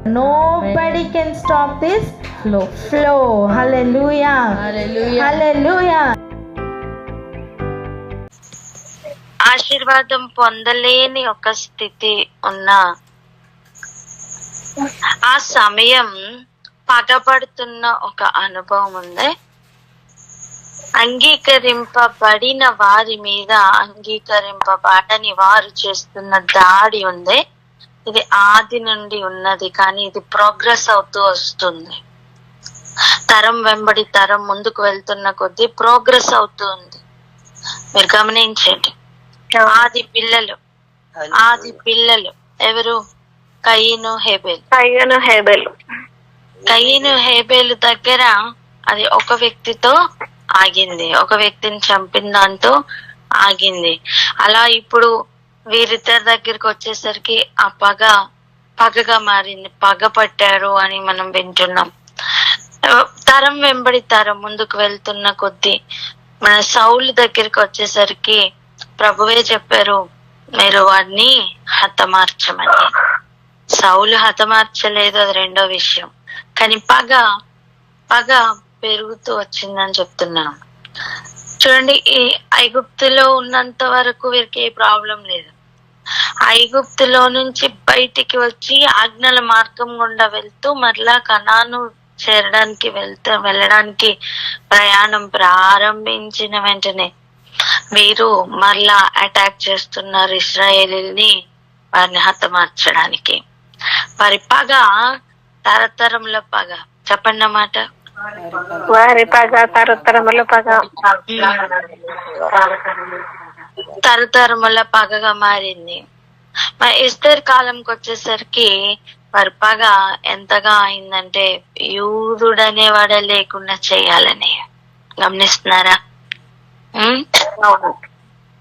Nobody can stop this flow. Hallelujah. Hallelujah. ఆశీర్వాదం పొందలేని ఒక స్థితి ఉన్న ఆ సమయం పగబడుతున్న ఒక అనుభవం ఉంది. అంగీకరింపబడిన వారి మీద అంగీకరింపబడని వారు చేస్తున్న దాడి ఉంది. ఇది ఆది నుండి ఉన్నది, కానీ ఇది ప్రోగ్రెస్ అవుతూ వస్తుంది. తరం వెంబడి తరం ముందుకు వెళ్తున్న కొద్దీ ప్రోగ్రెస్ అవుతూ ఉంది. మీరు గమనించండి. ఆది పిల్లలు ఎవరు? కయీను హేబేలు దగ్గర అది ఒక వ్యక్తితో ఆగింది, ఒక వ్యక్తిని చంపిన దాంతో ఆగింది. అలా ఇప్పుడు వీరిద్దరి దగ్గరికి వచ్చేసరికి ఆ పగగా మారింది. పగ పట్టారు అని మనం వింటున్నాం. తరం వెంబడి తరం ముందుకు వెళ్తున్న కొద్దీ మన సౌలు దగ్గరికి వచ్చేసరికి ప్రభువే చెప్పారు, మీరు వాడిని హతమార్చమని. సౌలు హతమార్చలేదు, అది రెండో విషయం. కానీ పగ పెరుగుతూ వచ్చిందని చెప్తున్నాను. చూడండి, ఈ ఐగుప్తులో ఉన్నంత వరకు వీరికి ఏ ప్రాబ్లం లేదు. ఐగుప్తులో నుంచి బయటికి వచ్చి ఆజ్ఞల మార్గం గుండా వెళ్తూ మరలా కనాను వెళ్ళడానికి ప్రయాణం ప్రారంభించిన వెంటనే వీరు మరలా అటాక్ చేస్తున్నారు ఇశ్రాయేలీల్ని, వారిని హతమార్చడానికి. వారి పగ తరతరముల పగ. చెప్పండి అన్నమాట. వారి పగ తరతరముల పగ, తరతరముల పగగా మారింది. ఎస్తేర్ కాలంకి వచ్చేసరికి వారి పగ ఎంతగా అయిందంటే యూదుడనేవాడే లేకుండా చేయాలని. గమనిస్తున్నారా?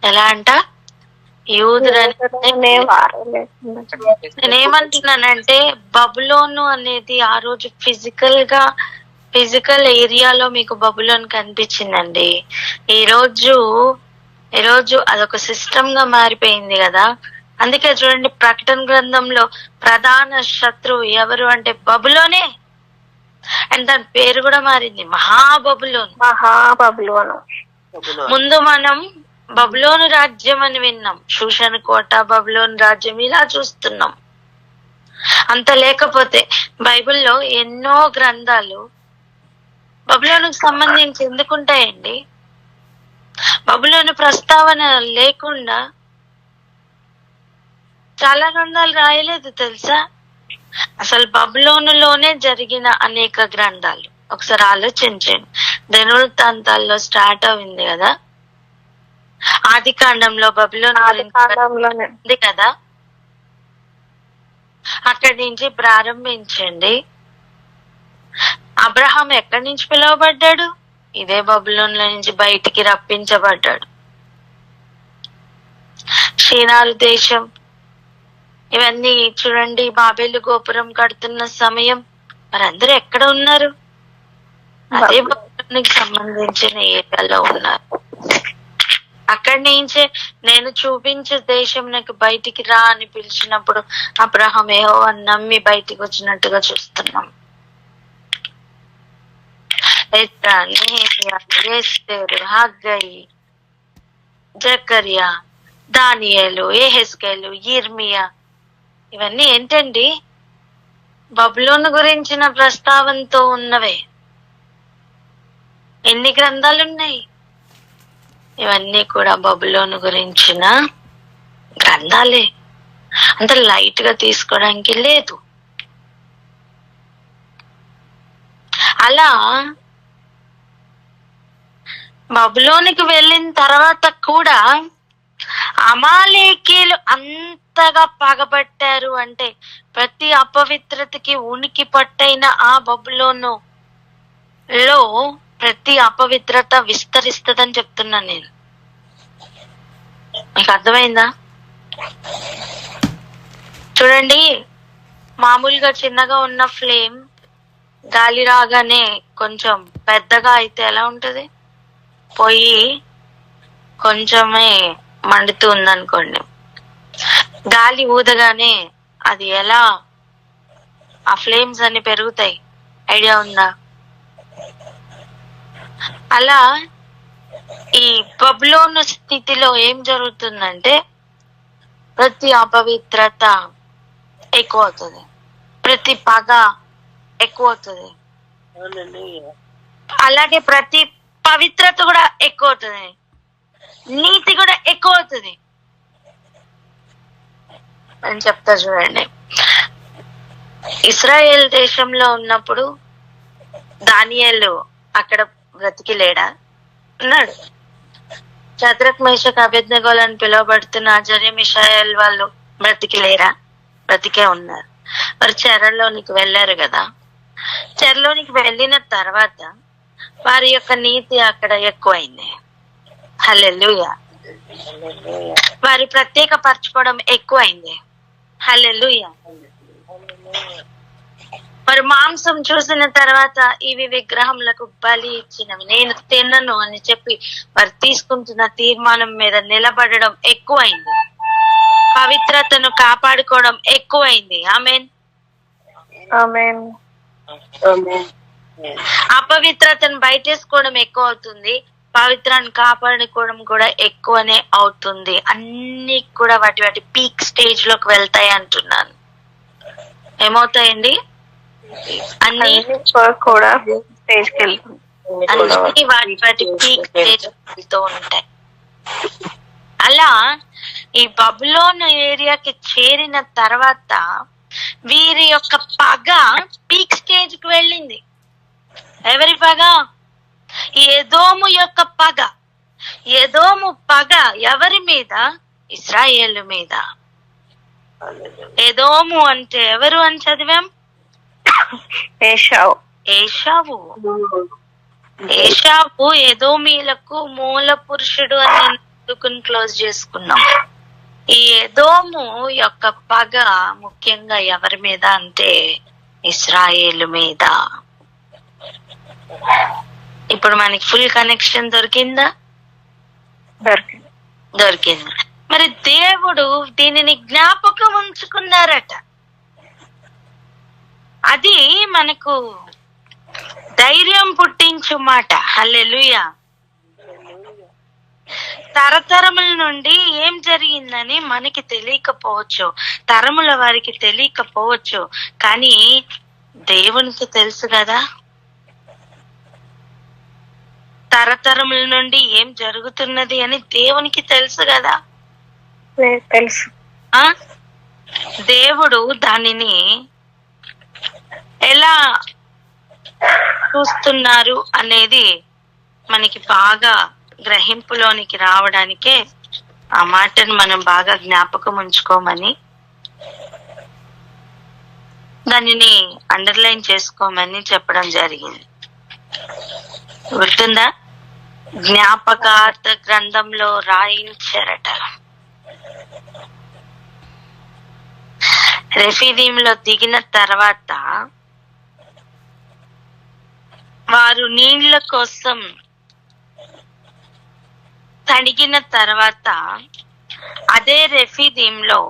ఎలా అంట? నేనేమంటున్నానంటే బబులోను అనేది ఆ రోజు ఫిజికల్ ఏరియాలో మీకు బబులోన్ కనిపించిందండి. ఈ రోజు అదొక సిస్టమ్ గా మారిపోయింది కదా. అందుకే చూడండి, ప్రకటన గ్రంథంలో ప్రధాన శత్రువు ఎవరు అంటే బబులోనే. అండ్ దాని పేరు కూడా మారింది, మహాబబులోను. ముందు మనం బబులోను రాజ్యం అని విన్నాం, షూషను కోట, బబులోను రాజ్యం, ఇలా చూస్తున్నాం. అంత లేకపోతే బైబిల్లో ఎన్నో గ్రంథాలు బబులోనుకు సంబంధించి ఎందుకుంటాయండి? బబులోను ప్రస్తావన లేకుండా చాలా గ్రంథాలు రాయలేదు తెలుసా. అసలు బబులోనులోనే జరిగిన అనేక గ్రంథాలు ఒకసారి ఆలోచించండి. దినవృత్తాంతాల్లో స్టార్ట్ అయింది కదా, ఆది కాండంలో బబులోను ఉంది కదా, అక్కడి నుంచి ప్రారంభించండి. అబ్రహాం ఎక్కడి నుంచి పిలువబడ్డాడు? ఇదే బబులోనులో నుంచి బయటికి రప్పించబడ్డాడు. షీనారు దేశం, ఇవన్నీ చూడండి. బాబేలు గోపురం కడుతున్న సమయం వారందరూ ఎక్కడ ఉన్నారు? అదే బబులోనికి సంబంధించిన ఏరియాలో ఉన్నారు. అక్కడి నుంచే నేను చూపించే దేశం నాకు బయటికి రా అని పిలిచినప్పుడు అబ్రహాం యెహోవాను నమ్మి బయటికి వచ్చినట్టుగా చూస్తున్నాం. హగ్గయి, జకర్యా, దానియేలు, యెహెజ్కేలు, యిర్మియా, ఇవన్నీ ఏంటండి? బబులోను గురించిన ప్రస్తావనతో ఉన్నవే. ఎన్ని గ్రంథాలున్నాయి? ఇవన్నీ కూడా బబులోను గురించిన గ్రంథాలే. అంత లైట్ గా తీసుకోవడానికి లేదు. అలా బబులోనికి వెళ్ళిన తర్వాత కూడా అమాలేకీలు అంతగా పగబట్టారు అంటే ప్రతి అపవిత్రతకి ఉనికి పట్టైన ఆ బబులోను లో ప్రతి అపవిత్రత విస్తరిస్తుందని చెప్తున్నాను నేను. మీకు అర్థమైందా? చూడండి, మామూలుగా చిన్నగా ఉన్న ఫ్లేమ్ గాలి రాగానే కొంచెం పెద్దగా అయితే ఎలా ఉంటది? పొయ్యి కొంచెమే మండుతూ ఉందనుకోండి, గాలి ఊదగానే అది ఎలా ఆ ఫ్లేమ్స్ అన్ని పెరుగుతాయి. ఐడియా ఉందా? అలా ఈ బబులోను స్థితిలో ఏం జరుగుతుందంటే ప్రతి అపవిత్రత ఎక్కువ అవుతుంది, ప్రతి పగ ఎక్కువ అవుతుంది, అలాగే ప్రతి పవిత్రత కూడా ఎక్కువ అవుతుంది, నీతి కూడా ఎక్కువ అవుతుంది అని చెప్తా చూడండి. ఇశ్రాయేల్ దేశంలో ఉన్నప్పుడు దానియేలు అక్కడ బ్రతికి లేడా? ఉన్నాడు. షద్రక్ మేషక్ అబేద్నెగోలు అని పిలువబడుతున్న ఆజర్య మిషాయేల్ వాళ్ళు బ్రతికి లేరా? బ్రతికే ఉన్నారు. వారు చెరలోనికి వెళ్ళారు కదా. చెరలోనికి వెళ్ళిన తర్వాత వారి యొక్క నీతి అక్కడ ఎక్కువైంది. హల్లెలూయా. వారి ప్రత్యేక పరచుకోవడం ఎక్కువైంది. హల్లెలూయా. మరి మాంసం చూసిన తర్వాత ఇవి విగ్రహములకు బలి ఇచ్చినవి, నేను తినను అని చెప్పి వారు తీసుకుంటున్న తీర్మానం మీద నిలబడడం ఎక్కువైంది. పవిత్రతను కాపాడుకోవడం ఎక్కువైంది. ఆమేన్. అపవిత్రతను బయటేసుకోవడం ఎక్కువ అవుతుంది, పవిత్రాన్ని కాపాడుకోవడం కూడా ఎక్కువనే అవుతుంది. అన్ని కూడా వాటి వాటి పీక్ స్టేజ్ లోకి వెళ్తాయి అంటున్నాను. ఏమవుతాయండి? అన్ని కూడా స్టేజ్కి వెళ్తుంది, అన్ని వాటి వాటి పీక్ స్టేజ్ వెళ్తూ ఉంటాయి. అలా ఈ బబులోన్ ఏరియాకి చేరిన తర్వాత వీరి యొక్క పగ పీక్ స్టేజ్ కి వెళ్ళింది. ఎవరి పగ? ఎదోము యొక్క పగ. ఎదోము పగ ఎవరి మీద? ఇశ్రాయేలు మీద. ఎదోము అంటే ఎవరు అని చదివాం? ఏశావు. ఏశావు ఎదోమీలకు మూల పురుషుడు అని క్లోజ్ చేసుకున్నాం. ఈ ఎదోము యొక్క పగ ముఖ్యంగా ఎవరి మీద అంటే ఇశ్రాయేలు మీద. ఇప్పుడు మనకి ఫుల్ కనెక్షన్ దొరికిందా? దొరికింది. మరి దేవుడు దీనిని జ్ఞాపకం ఉంచుకున్నారట. అది మనకు ధైర్యం పుట్టించు మాట. హల్లెలూయా. తరతరముల నుండి ఏం జరిగిందని మనకి తెలియకపోవచ్చు, తరముల వారికి తెలియకపోవచ్చు, కానీ దేవునికి తెలుసు కదా. తరతరముల నుండి ఏం జరుగుతున్నది అని దేవునికి తెలుసు కదా. తెలుసు. దేవుడు దానిని ఎలా చూస్తున్నారు అనేది మనకి బాగా గ్రహింపులోనికి రావడానికే ఆ మాటను మనం బాగా జ్ఞాపకం ఉంచుకోమని, దానిని అండర్లైన్ చేసుకోమని చెప్పడం జరిగింది. గుర్తుందా? జ్ఞాపకార్థ గ్రంథంలో రాయించారట. రెఫీదీంలో దిగిన తర్వాత వారు నీళ్ల కోసం తడిగిన తర్వాత అదే రెఫీదీంలో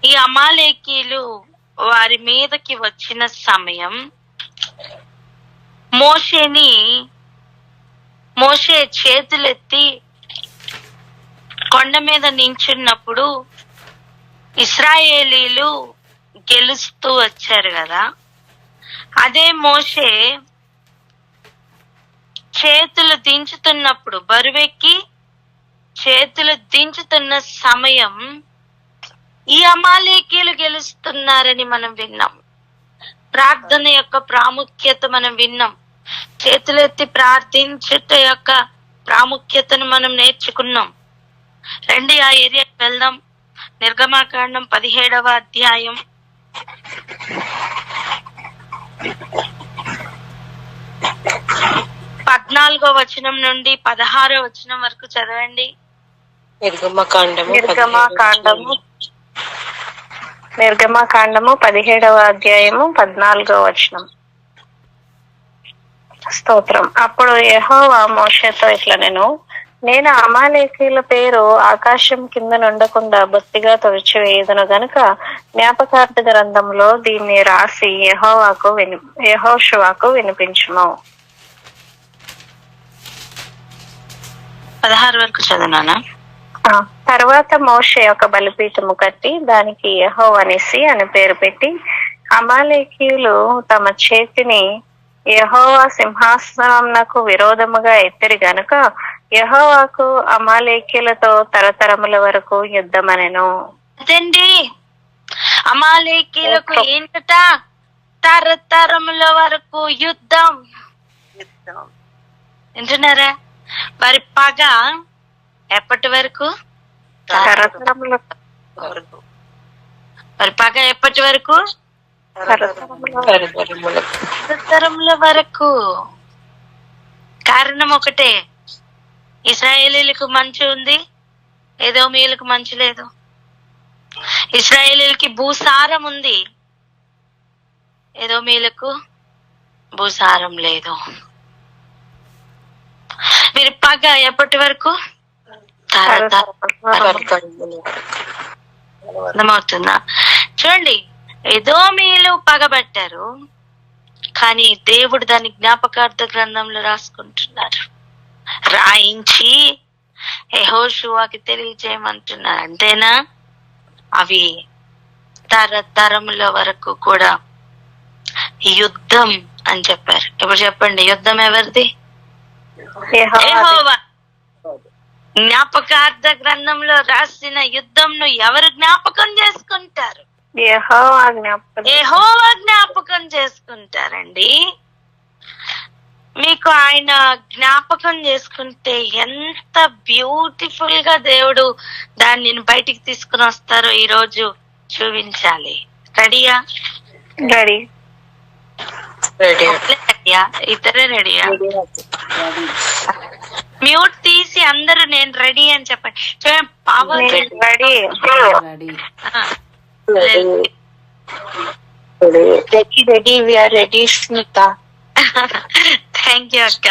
ఈ అమాలేకీలు వారి మీదకి వచ్చిన సమయం మోషే చేతులెత్తి కొండ మీద నించున్నప్పుడు ఇశ్రాయేలీలు గెలుస్తూ వచ్చారు కదా. అదే మోషే చేతులు దించుతున్నప్పుడు, బరువెక్కి చేతులు దించుతున్న సమయం ఈ అమాలేకీలు గెలుస్తున్నారని మనం విన్నాం. ప్రార్థన యొక్క ప్రాముఖ్యత మనం విన్నాం. చేతులెత్తి ప్రార్థించుట యొక్క ప్రాముఖ్యతను మనం నేర్చుకున్నాం. రండి ఆ ఏరియాకి వెళ్దాం. నిర్గమాకాండం 17వ అధ్యాయం 14వ వచనం నుండి 16వ వచనం వరకు చదవండి. నిర్గమాకాండము 17వ అధ్యాయము 14వ వచనం. స్తోత్రం. అప్పుడు యెహోవా మోషేతో ఇట్లా, నేను నేను అమాలేకీయుల పేరు ఆకాశం కింద నుండకుండా బొత్తిగా తుడిచివేయుదును గనుక జ్ఞాపకార్థ గ్రంథంలో దీన్ని రాసి యెహోషువకు వినిపించుము. 16 వరకు చదువునానా? తర్వాత మోషే ఒక బలిపీఠము కట్టి దానికి యెహోవానిసి అని పేరు పెట్టి, అమాలేకీయులు తమ చేతిని యెహోవా సింహాసనమునకు విరోధముగా ఎత్తిరి గనుక యెహోవాకు అమాలేకీయులతో తరతరముల వరకు యుద్ధమనెను. అదండి, అమాలేకీయులకు ఏంటట? తరతరముల వరకు యుద్ధం. వింటున్నారా? వారి పగ ఎప్పటి వరకు? తరతరముల వరకు. వారి పగ ఎప్పటి వరకు? తరతరముల వరకు. కారణం ఒకటే, ఇశ్రాయేలీలకు మంచు ఉంది, ఎదోమీయులకు మంచు లేదు. ఇశ్రాయేలీలకి భూసారం ఉంది, ఎదోమీయులకు భూసారం లేదు. వీరి పగ ఎప్పటి వరకు? అర్థమవుతుందా? చూడండి, ఎదోమీయులు పగబట్టారు, కానీ దేవుడు దాని జ్ఞాపకార్థ గ్రంథంలో రాసుకుంటున్నారు, రాయించి యెహోషువకి తెలియజేయమంటున్నారు. అంతేనా? అవి తరతరముల వరకు కూడా యుద్ధం అని చెప్పారు. ఇప్పుడు చెప్పండి, యుద్ధం ఎవరిది? యెహోవా. జ్ఞాపకార్థ గ్రంథంలో రాసిన యుద్ధంను ఎవరు జ్ఞాపకం చేసుకుంటారు? యెహోవా జ్ఞాపకం చేసుకుంటారండి. మీకు ఆయన జ్ఞాపకం చేసుకుంటే ఎంత బ్యూటిఫుల్ గా దేవుడు దాన్ని బయటికి తీసుకుని వస్తారో ఈ రోజు చూపించాలి. రెడీయా? రెడీయా? ఇద్దరే రెడీయా? మ్యూట్ తీసి అందరూ నేను రెడీ అని చెప్పండి. చూడండి, power ready Smita. Thank you అక్క.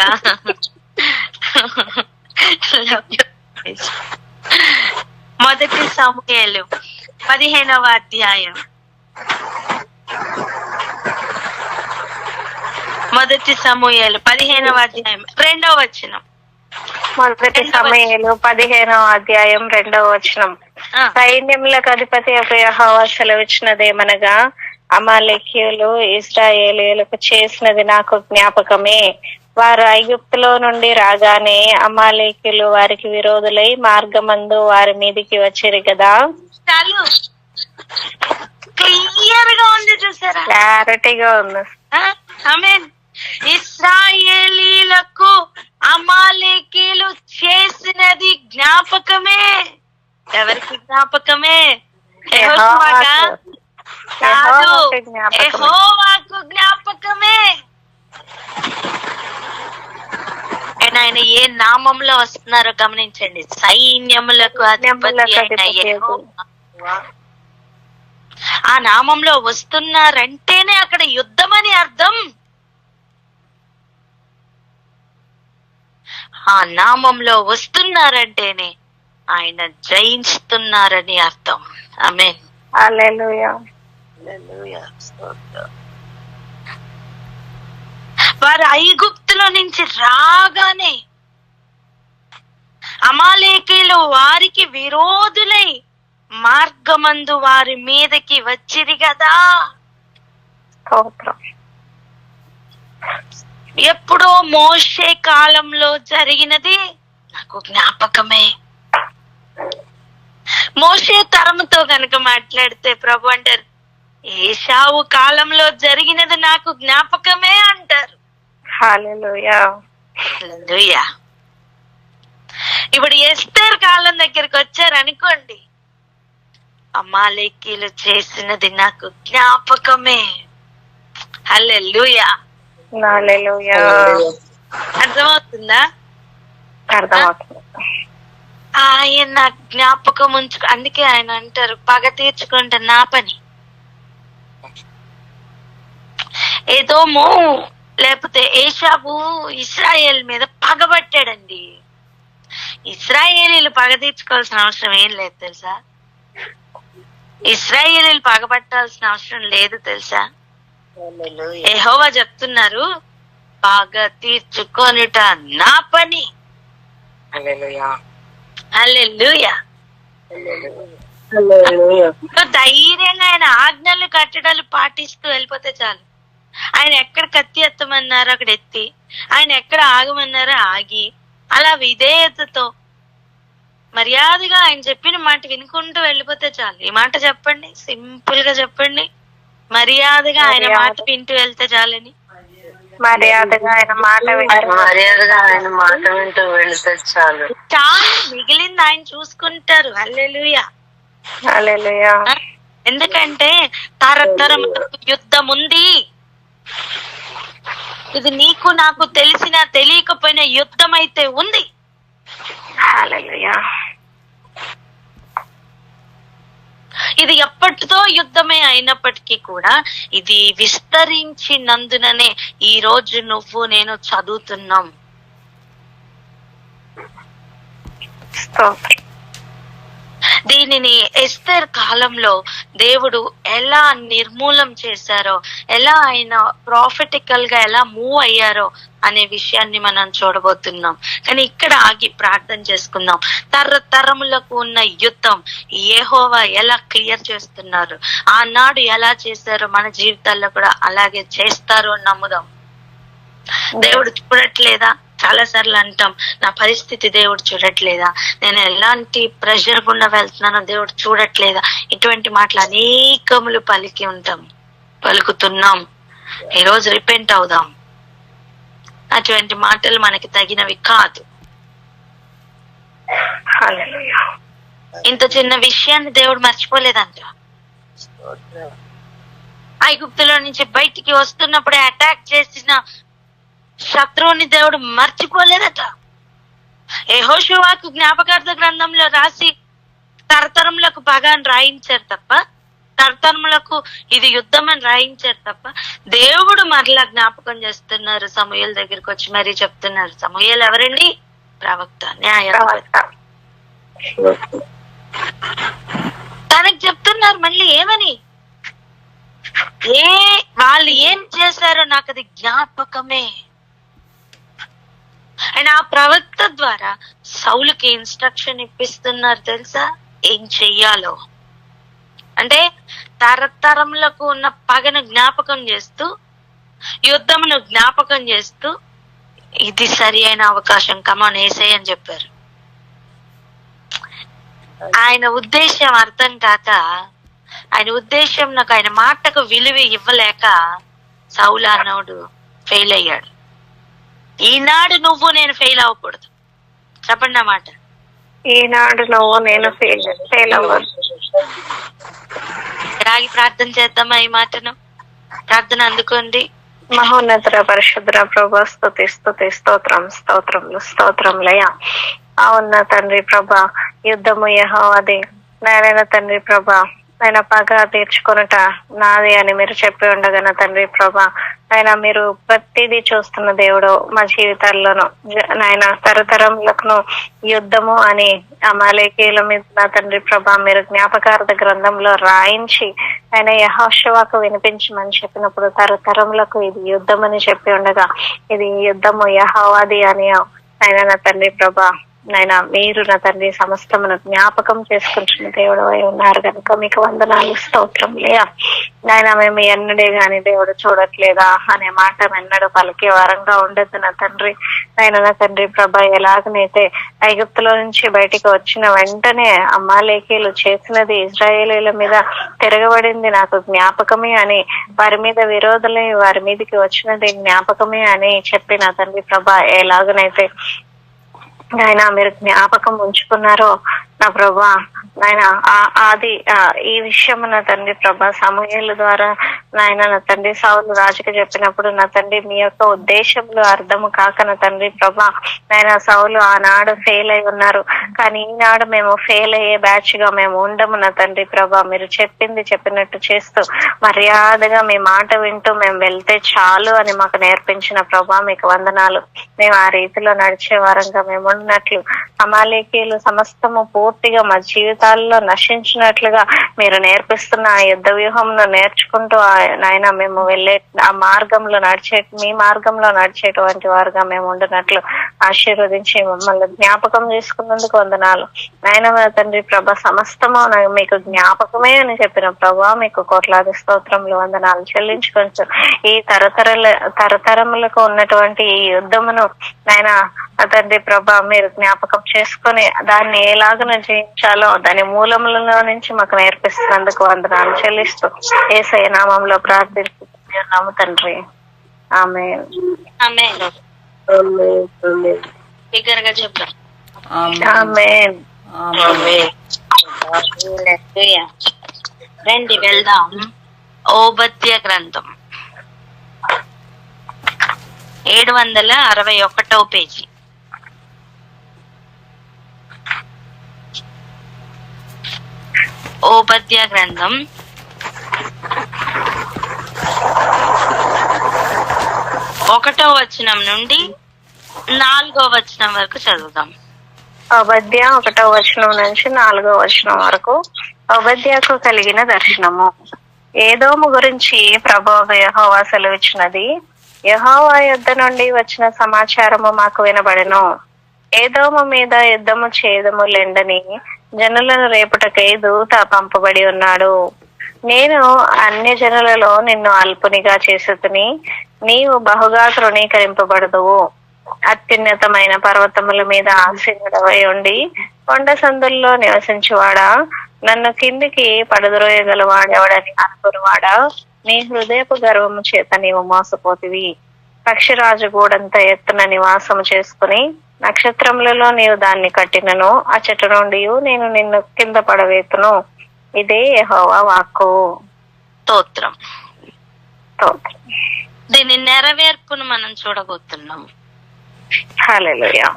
మొదటి సమూయేలు 15వ అధ్యాయం. మొదటి సమూయేలు 15వ అధ్యాయం 2వ వచనం. మొదటి సమూయేలు 15వ అధ్యాయం 2వ వచనం. సైన్యములకు అధిపతి యెహోవా సెలవిచ్చినదేమనగా, అమాలేకీయులు ఇశ్రాయేలీయులకు చేసినది నాకు జ్ఞాపకమే. వారు ఐగుప్తులో నుండి రాగానే అమాలేకీయులు వారికి విరోధులై మార్గమందు వారి మీదికి వచ్చిరు కదా. చాలు, క్లియర్ గా ఉంది, చూసారా? క్లారిటీగా ఉంది. ఆమేన్. ఇశ్రాయేలీలకు అమాలేకీయులు చేసినది జ్ఞాపకమే. ఎవరికి జ్ఞాపకమే? యెహోవాకు జ్ఞాపకమే. ఆయన ఏ నామంలో వస్తున్నారో గమనించండి. సైన్యములకు అధిపతి అయిన యెహోవా. ఆ నామంలో వస్తున్నారంటేనే అక్కడ యుద్ధం అని అర్థం. ఆ నామంలో వస్తున్నారంటేనే ఆయన జయిస్తున్నారని అర్థం. ఆమేన్. హల్లెలూయా. వారు ఐగుప్తులో నుంచి రాగానే అమాలేకీయులు వారికి విరోధులై మార్గమందు వారి మీదకి వచ్చిరి కదా. ఎప్పుడో మోషే కాలంలో జరిగినది నాకు జ్ఞాపకమే. మోషే తరముతో గనక మాట్లాడితే ప్రభు అంటారు, ఏశావు కాలంలో జరిగినది నాకు జ్ఞాపకమే అంటారు. హల్లెలూయా. హల్లెలూయా. ఇప్పుడు ఎస్తేర్ కాలం దగ్గరికి వచ్చారు అనుకోండి, అమాలేకీయులు చేసినది నాకు జ్ఞాపకమే. హల్లెలూయా. హల్లెలూయా. అర్థమవుతుందా? అర్థమవుతుంది. ఆయన జ్ఞాపకం ఉంచుకో. అందుకే ఆయన అంటారు, పగ తీర్చుకుంటే నా పని. ఏదోమో లేకపోతే ఏశావు ఇశ్రాయేల్ మీద పగబట్టాడండి. ఇశ్రాయేలీలు పగ తీర్చుకోవాల్సిన అవసరం ఏం లేదు తెలుసా? ఇశ్రాయేలీలు పగబట్టాల్సిన అవసరం లేదు తెలుసా? యెహోవా చెప్తున్నారు, పగ తీర్చుకొనుట నా పని. హల్లెలూయా. ధైర్యంగా ఆయన ఆజ్ఞలు కట్టడాలు పాటిస్తూ వెళ్ళిపోతే చాలు. ఆయన ఎక్కడ కత్తి ఎత్తమన్నారో అక్కడ ఎత్తి, ఆయన ఎక్కడ ఆగమన్నారో ఆగి, అలా విధేయతతో మర్యాదగా ఆయన చెప్పిన మాట వినుకుంటూ వెళ్ళిపోతే చాలు. ఈ మాట చెప్పండి, సింపుల్ గా చెప్పండి, మర్యాదగా ఆయన మాట వింటూ వెళ్తే చాలని. మర్యాదగా ఆయన మాట వింటూ వెళ్తే చాలు. చాలు, మిగిలింది ఆయన చూసుకుంటారు. హల్లెలూయా. హల్లెలూయా. ఎందుకంటే తరతరం యుద్ధం ఉంది. ఇది నీకు నాకు తెలిసినా తెలియకపోయినా యుద్ధం అయితే ఉంది. హల్లెలూయా. ఇది ఎప్పటితో యుద్ధమే అయినప్పటికీ కూడా ఇది విస్తరించినందుననే ఈ రోజు నువ్వు నేను చదువుతున్నాం. దీనిని ఎస్తేర్ కాలంలో దేవుడు ఎలా నిర్మూలం చేశారో, ఎలా ఆయన ప్రాఫిటికల్ గా ఎలా మూవ్ అయ్యారో అనే విషయాన్ని మనం చూడబోతున్నాం. కానీ ఇక్కడ ఆగి ప్రార్థన చేసుకుందాం. తరతరములకు ఉన్న యుద్ధం యెహోవా ఎలా క్లియర్ చేస్తున్నారు, ఆనాడు ఎలా చేశారో మన జీవితాల్లో కూడా అలాగే చేస్తారు అని నమ్ముదాం. దేవుడు చూడట్లేదా? చాలా సార్లు అంటాం, నా పరిస్థితి దేవుడు చూడట్లేదా, నేను ఎలాంటి ప్రెషర్ గుండా వెళ్తున్నానో దేవుడు చూడట్లేదా. ఇటువంటి మాటలు అనేకములు పలుకుతున్నాం. ఈరోజు రిపెంట్ అవుదాం. అటువంటి మాటలు మనకి తగినవి కాదు. ఇంత చిన్న విషయాన్ని దేవుడు మర్చిపోలేదంట. ఐగుప్తులో నుంచి బయటికి వస్తున్నప్పుడే అటాక్ చేసిన శత్రువుని దేవుడు మర్చిపోలేదట. యెహోషువకు జ్ఞాపకార్థ గ్రంథంలో రాసి తరతరములకు పగ అని రాయించారు తప్ప, తరతరములకు ఇది యుద్ధం అని రాయించారు తప్ప, దేవుడు మరలా జ్ఞాపకం చేస్తున్నారు. సమూయేలు దగ్గరికి వచ్చి మరీ చెప్తున్నారు. సమూయేలు ఎవరండి? ప్రవక్త, న్యాయాధిపతి. తనకి చెప్తున్నారు మళ్ళీ ఏమని, వాళ్ళు ఏం చేశారో నాకు అది జ్ఞాపకమే. అండ్ ఆ ప్రవక్త ద్వారా సౌలుకి ఇన్స్ట్రక్షన్ ఇప్పిస్తున్నారు తెలుసా ఏం చెయ్యాలో. అంటే తరతరములకు ఉన్న పగను జ్ఞాపకం చేస్తూ, యుద్ధమును జ్ఞాపకం చేస్తూ, ఇది సరి అయిన అవకాశం, కమాన్ యేసయ్య అని చెప్పారు. ఆయన ఉద్దేశం అర్థం కాక, ఆయన ఉద్దేశం నాకు ఆయన మాటకు విలువ ఇవ్వలేక సౌలు అన్నోడు ఫెయిల్ అయ్యాడు. ఈనాడు నువ్వు నేను ఫెయిల్ అవ్వకూడదు. చెప్పండి నా మాట. ఈనాడు నువ్వు నేను ఫెయిల్ అవ్వకూడదు. రాగి ప్రార్థన చేద్దామా? ఈ మాటను ప్రార్థన అందుకోండి. మహోన్నత పరిశుద్ధ ప్రభా, స్తుతి స్తుతి స్తోత్రం స్తోత్రములు స్తోత్రములయ్యా. అవునా తండ్రి ప్రభా, యుద్ధము యెహోవాదే. నాయన తండ్రి ప్రభా, ఆయన పగ తీర్చుకొనుట నాది అని మీరు చెప్పి ఉండగా తండ్రి ప్రభా, ఆయన మీరు ప్రతిదీ చూస్తున్న దేవుడు మా జీవితాల్లోనూ. నాయన తరతరములకు యుద్ధము అని అమాలేకీయుల మీద నా తండ్రి ప్రభా మీరు జ్ఞాపకార్థ గ్రంథంలో రాయించి ఆయన యెహోషువకు వినిపించమని చెప్పినప్పుడు తరతరములకు ఇది యుద్ధం అని చెప్పి ఉండగా ఇది యుద్ధము యెహోవాది అని ఆయన నా తండ్రి ప్రభా, నాయన మీరు నా తండ్రి సమస్తమును జ్ఞాపకం చేసుకుంటున్న దేవుడు అయి ఉన్నారు కనుక మీకు వందనాలు స్తోత్రంలే. నాయన మేము ఎన్నడే గాని దేవుడు చూడట్లేదా అనే మాట ఎన్నడూ పలికే వారంగా ఉండద్దు నా తండ్రి. ఆయన నా తండ్రి ప్రభా, ఎలాగనైతే ఐగుప్తులో నుంచి బయటికి వచ్చిన వెంటనే అమాలేకీయులు చేసినది ఇశ్రాయేలీయుల మీద తిరగబడింది నాకు జ్ఞాపకమే అని, వారి మీద విరోధులై వారి మీదకి వచ్చినది జ్ఞాపకమే అని చెప్పి నా తండ్రి ప్రభా, ఎలాగనైతే ఆయన మీరు జ్ఞాపకం ఉంచుకున్నారో నా ప్రభా నాయన అది ఈ విషయం నా తండ్రి ప్రభా సమూయేలు ద్వారా నాయన నా తండ్రి సౌలు రాజుకి చెప్పినప్పుడు నా తండ్రి మీ యొక్క ఉద్దేశంలో అర్థము కాక నా తండ్రి ప్రభా నాయన సౌలు ఆనాడు ఫెయిల్ అయి ఉన్నారు, కానీ ఈనాడు మేము ఫెయిల్ అయ్యే బ్యాచ్ గా మేము ఉండము నా తండ్రి ప్రభా. మీరు చెప్పింది చెప్పినట్టు చేస్తూ మర్యాదగా మీ మాట వింటూ మేము వెళ్తే చాలు అని మాకు నేర్పించిన ప్రభా మీకు వందనాలు. మేము ఆ రీతిలో నడిచే వారంగా మేము ఉన్నట్లు అమాలేకీయులు సమస్తము పూర్తిగా మా జీవితాల్లో నశించినట్లుగా మీరు నేర్పిస్తున్న ఆ యుద్ధ వ్యూహంను నేర్చుకుంటూ నాయన మేము వెళ్ళే ఆ మార్గంలో మీ మార్గంలో నడిచేటువంటి వారుగా మేము ఉండినట్లు ఆశీర్వదించి మమ్మల్ని జ్ఞాపకం చేసుకున్నందుకు వందనాలు. నాయన తండ్రి ప్రభ సమస్తము మీకు జ్ఞాపకమే అని చెప్పిన ప్రభా మీకు కోట్లాది స్తోత్రములు వందనాలు చెల్లించుకొచ్చు. ఈ తరతరములకు ఉన్నటువంటి ఈ యుద్ధమును నాయన తండ్రి ప్రభా మీరు జ్ఞాపకం చేసుకొని దాన్ని ఎలాగ జయించాలో దాని మూలములలో నుంచి మాకు నేర్పిస్తున్నందుకు వందనాలు చెల్లిస్తూ యేసయ్య నామములో ప్రార్థిస్తున్నాము తండ్రి. ఆమేన్. రండి వెళ్దాం. ఓబద్య గ్రంథం 761 పేజీ. ఓబద్య గ్రంథం 1వ వచనం నుండి 4వ వచనం వరకు చదువుదాం. ఓబద్య 1వ వచనం నుంచి 4వ వచనం వరకు. ఓబద్యకు కలిగిన దర్శనము. ఏదోము గురించి ప్రభువు యెహోవా సెలవిచ్చినది. యెహోవా యుద్ధ నుండి వచ్చిన సమాచారము మాకు వినబడెను. ఏదోము మీద యుద్ధము చేదము లెండని జనులను రేపుటకై దూత పంపబడి ఉన్నాడు. నేను అన్య జనులలో నిన్ను అల్పునిగా చేసుకుని నీవు బహుగా తృణీకరింపబడదువు. అత్యున్నతమైన పర్వతముల మీద ఆసీనుడవై ఉండి కొండ సందుల్లో నివసించువాడా, నన్ను కిందికి పడద్రోయగలవాడెవడని అనుకునివాడా, నీ హృదయపు గర్వము చేత నీవు మోసపోతివి. పక్షిరాజు గూడంత ఎత్తున నివాసము చేసుకుని నక్షత్రములలో నీవు దాన్ని కట్టినను అచ్చట నుండి నేను నిన్ను కింద పడవేతును. ఇదే యెహోవా వాక్కు. స్తోత్రం. దీని నెరవేర్పును మనం చూడబోతున్నాం. హల్లెలూయా.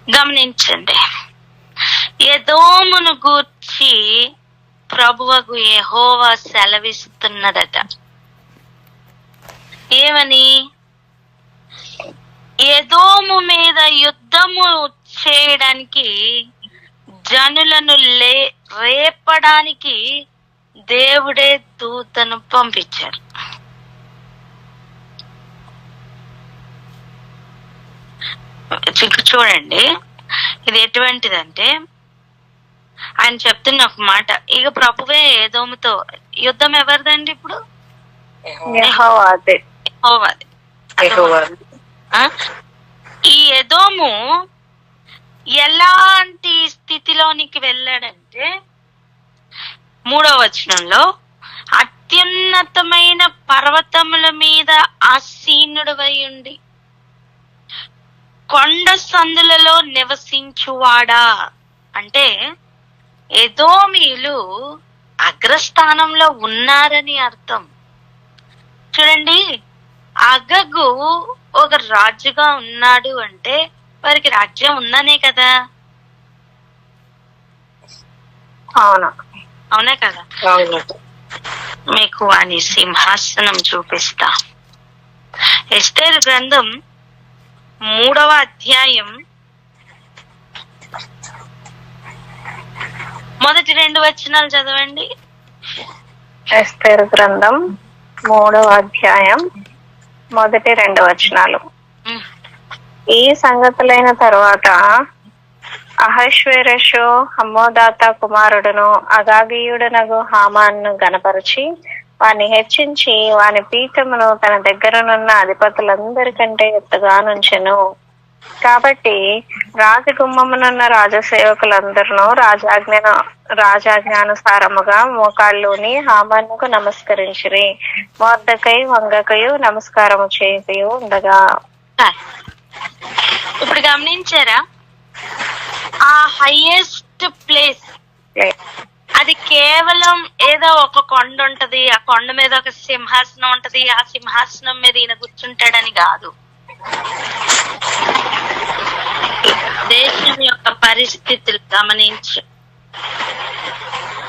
గమనించండి, ఎదోమును గూర్చి ప్రభువగు యెహోవా సెలవిస్తున్నదట. ఏమని? ఎదోము మీద యుద్ధము చేయడానికి జనులను రేపడానికి దేవుడే దూతను పంపించారు. చూడండి, ఇది ఎటువంటిదంటే ఆయన చెప్తున్న ఒక మాట. ఇక ప్రభువే ఎదోముతో యుద్ధం ఎవరిదండి ఇప్పుడు? యెహోవాదే. ఈ ఎదోము ఎలాంటి స్థితిలోనికి వెళ్ళాడంటే 3వ వచనంలో అత్యున్నతమైన పర్వతముల మీద ఆసీనుడవై ఉండి కొండ సందులలో నివసించువాడా అంటే ఎదోమీయులు అగ్రస్థానంలో ఉన్నారని అర్థం. చూడండి, అగగు ఒక రాజుగా ఉన్నాడు అంటే వారికి రాజ్యం ఉందనే కదా. అవునా కదా? మీకు వాని సింహాసనం చూపిస్తా. ఎస్తేరు గ్రంథం 3వ అధ్యాయం మొదటి 2 వచనాలు చదవండి. ఎస్తేరు గ్రంథం 3వ అధ్యాయం మొదటి 2 వచనాలు. ఈ సంగతులైన తరువాత అహష్వేరోషు హమ్మోదాత కుమారుడును అగాగీయుడనగు హామాను గనపరిచి వాని హెచ్చించి వాని పీఠమును తన దగ్గరనున్న అధిపతులందరికంటే ఎత్తుగా నుంచెను. కాబట్టి రాజగుమ్మమునున్న రాజసేవకులందరూ రాజాజ్ఞానుసారముగా మోకాళ్ళుని హామానుకు నమస్కరించిరి. మొర్దెకై వంగకయు నమస్కారము చేయకయు ఉండగా. ఇప్పుడు గమనించారా, ఆ హైయెస్ట్ ప్లేస్ అది కేవలం ఏదో ఒక కొండ ఉంటది, ఆ కొండ మీద ఒక సింహాసనం ఉంటది, ఆ సింహాసనం మీద ఈయన కూర్చుంటాడని కాదు. దేశం యొక్క పరిస్థితులు గమనించు,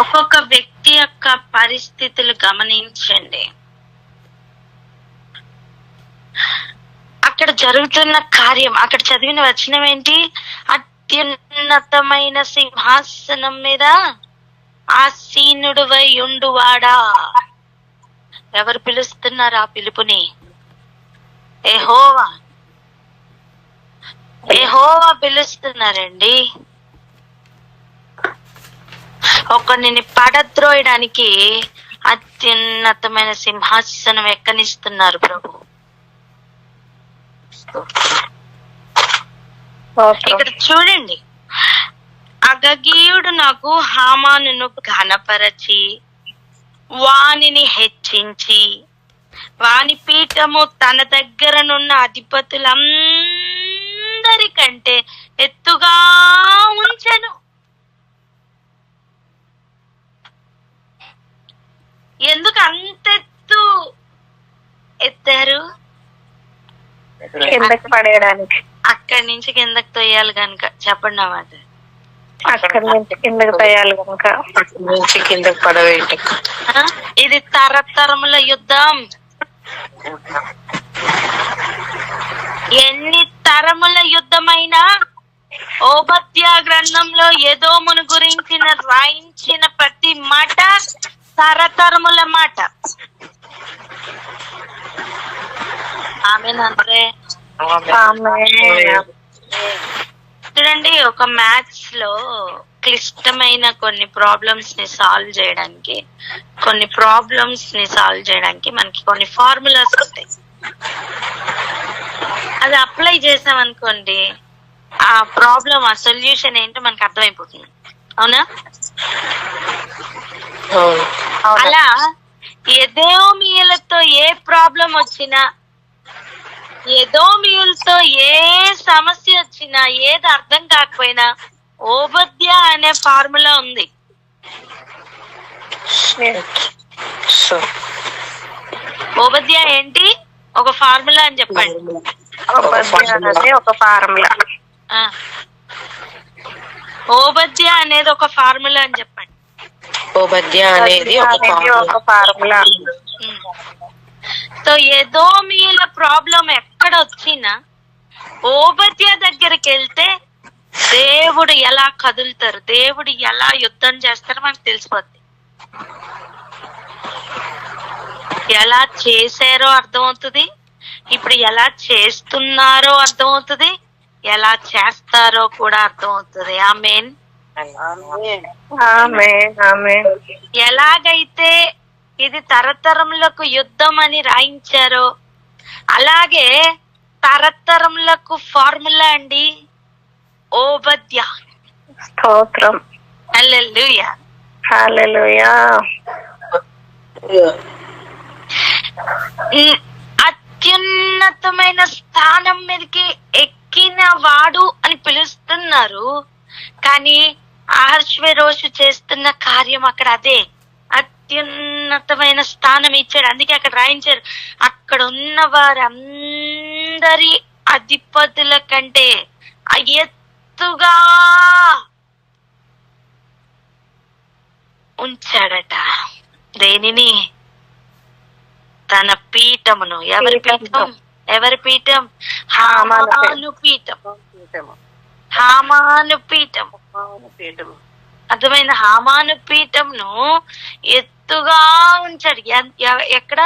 ఒక్కొక్క వ్యక్తి యొక్క పరిస్థితులు గమనించండి. అక్కడ జరుగుతున్న కార్యం, అక్కడ చదివిన వచనం ఏంటి? అత్యున్నతమైన సింహాసనం మీద ఆసీనుడువై ఉండువాడా. ఎవరు పిలుస్తున్నారు ఆ పిలుపుని? యెహోవా. యెహోవా పిలుస్తున్నారండి. ఒకరిని పడద్రోయడానికి అత్యున్నతమైన సింహాసనం ఎక్కనిస్తున్నారు ప్రభు. ఇక్కడ చూడండి, అగగీయుడు నాకు హామానును ఘనపరచి వానిని హెచ్చించి వాని పీఠము తన దగ్గరనున్న అధిపతులందరికంటే ఎత్తుగా ఉంచెను. ఎందుకు అంత ఎత్తారు? కిందకి పడేయడానికి. అక్కడి నుంచి కిందకి తొయ్యాలి కనుక. చెప్పండి నా మాట. అక్కడి నుంచి కిందకి తొయ్యాలి కనుక, నుంచి కిందకి పడవేయండి. ఇది తరతరముల యుద్ధం. ఎన్ని తరముల యుద్ధమైనా ఓబద్యా గ్రంథంలో ఎదోమును గురించిన రాయించిన ప్రతి మాట తరతరముల మాట. ఆమేనంటే చూడండి, ఒక మ్యాథ్స్ లో క్లిష్టమైన కొన్ని ప్రాబ్లమ్స్ ని సాల్వ్ చేయడానికి మనకి కొన్ని ఫార్ములాస్ ఉంటాయి. అది అప్లై చేసాం అనుకోండి, ఆ ప్రాబ్లం, ఆ సొల్యూషన్ ఏంటో మనకు అర్థమైపోతుంది. అవునా? అలా ఎదోమియులతో ఏ ప్రాబ్లం వచ్చినా, ఎదోమియులతో ఏ సమస్య వచ్చినా, ఏది అర్థం కాకపోయినా ఓబద్యా అనే ఫార్ములా ఉంది. ఓబద్యా ఏంటి? ఒక ఫార్ములా అని చెప్పండి. ఒక ఫార్ములా. ఓబద్యా అనేది ఒక ఫార్ములా అని చెప్పండి. ఓబద్యా అనేది ఒక ఫార్ములా. సో ఎదోమియుల ప్రాబ్లం ఎక్కడ వచ్చినా ఓబద్యా దగ్గరికి వెళ్తే దేవుడు ఎలా కదులుతారు, దేవుడు ఎలా యుద్ధం చేస్తారో మనకు తెలిసిపోద్ది. ఎలా చేశారో అర్థమవుతుంది, ఇప్పుడు ఎలా చేస్తున్నారో అర్థమవుతుంది, ఎలా చేస్తారో కూడా అర్థమవుతుంది. ఆమేన్. ఎలాగైతే ఇది తరతరములకు యుద్ధం అని రాయించారో, అలాగే తరతరములకు ఫార్ములా అండి ఓబద్యా. స్తోత్రం. హల్లెలూయా. హల్లెలూయా. అత్యున్నతమైన స్థానం మీదకి ఎక్కిన వాడు అని పిలుస్తున్నారు, కానీ అహష్వేరోషు చేస్తున్న కార్యం అక్కడ అదే. అత్యున్నతమైన స్థానం ఇచ్చాడు. అందుకే అక్కడ రాయించారు, అక్కడ ఉన్న వారందరి అధిపతుల కంటే ఎత్తుగా ఉంచాడట. దేనిని? తన పీఠమును. ఎవరి పీఠం? ఎవరి పీఠం? హామాను పీఠం. హామాను పీఠం. అర్థమైన హామాను పీఠంను ఎత్తుగా ఉంచాడు. ఎక్కడ?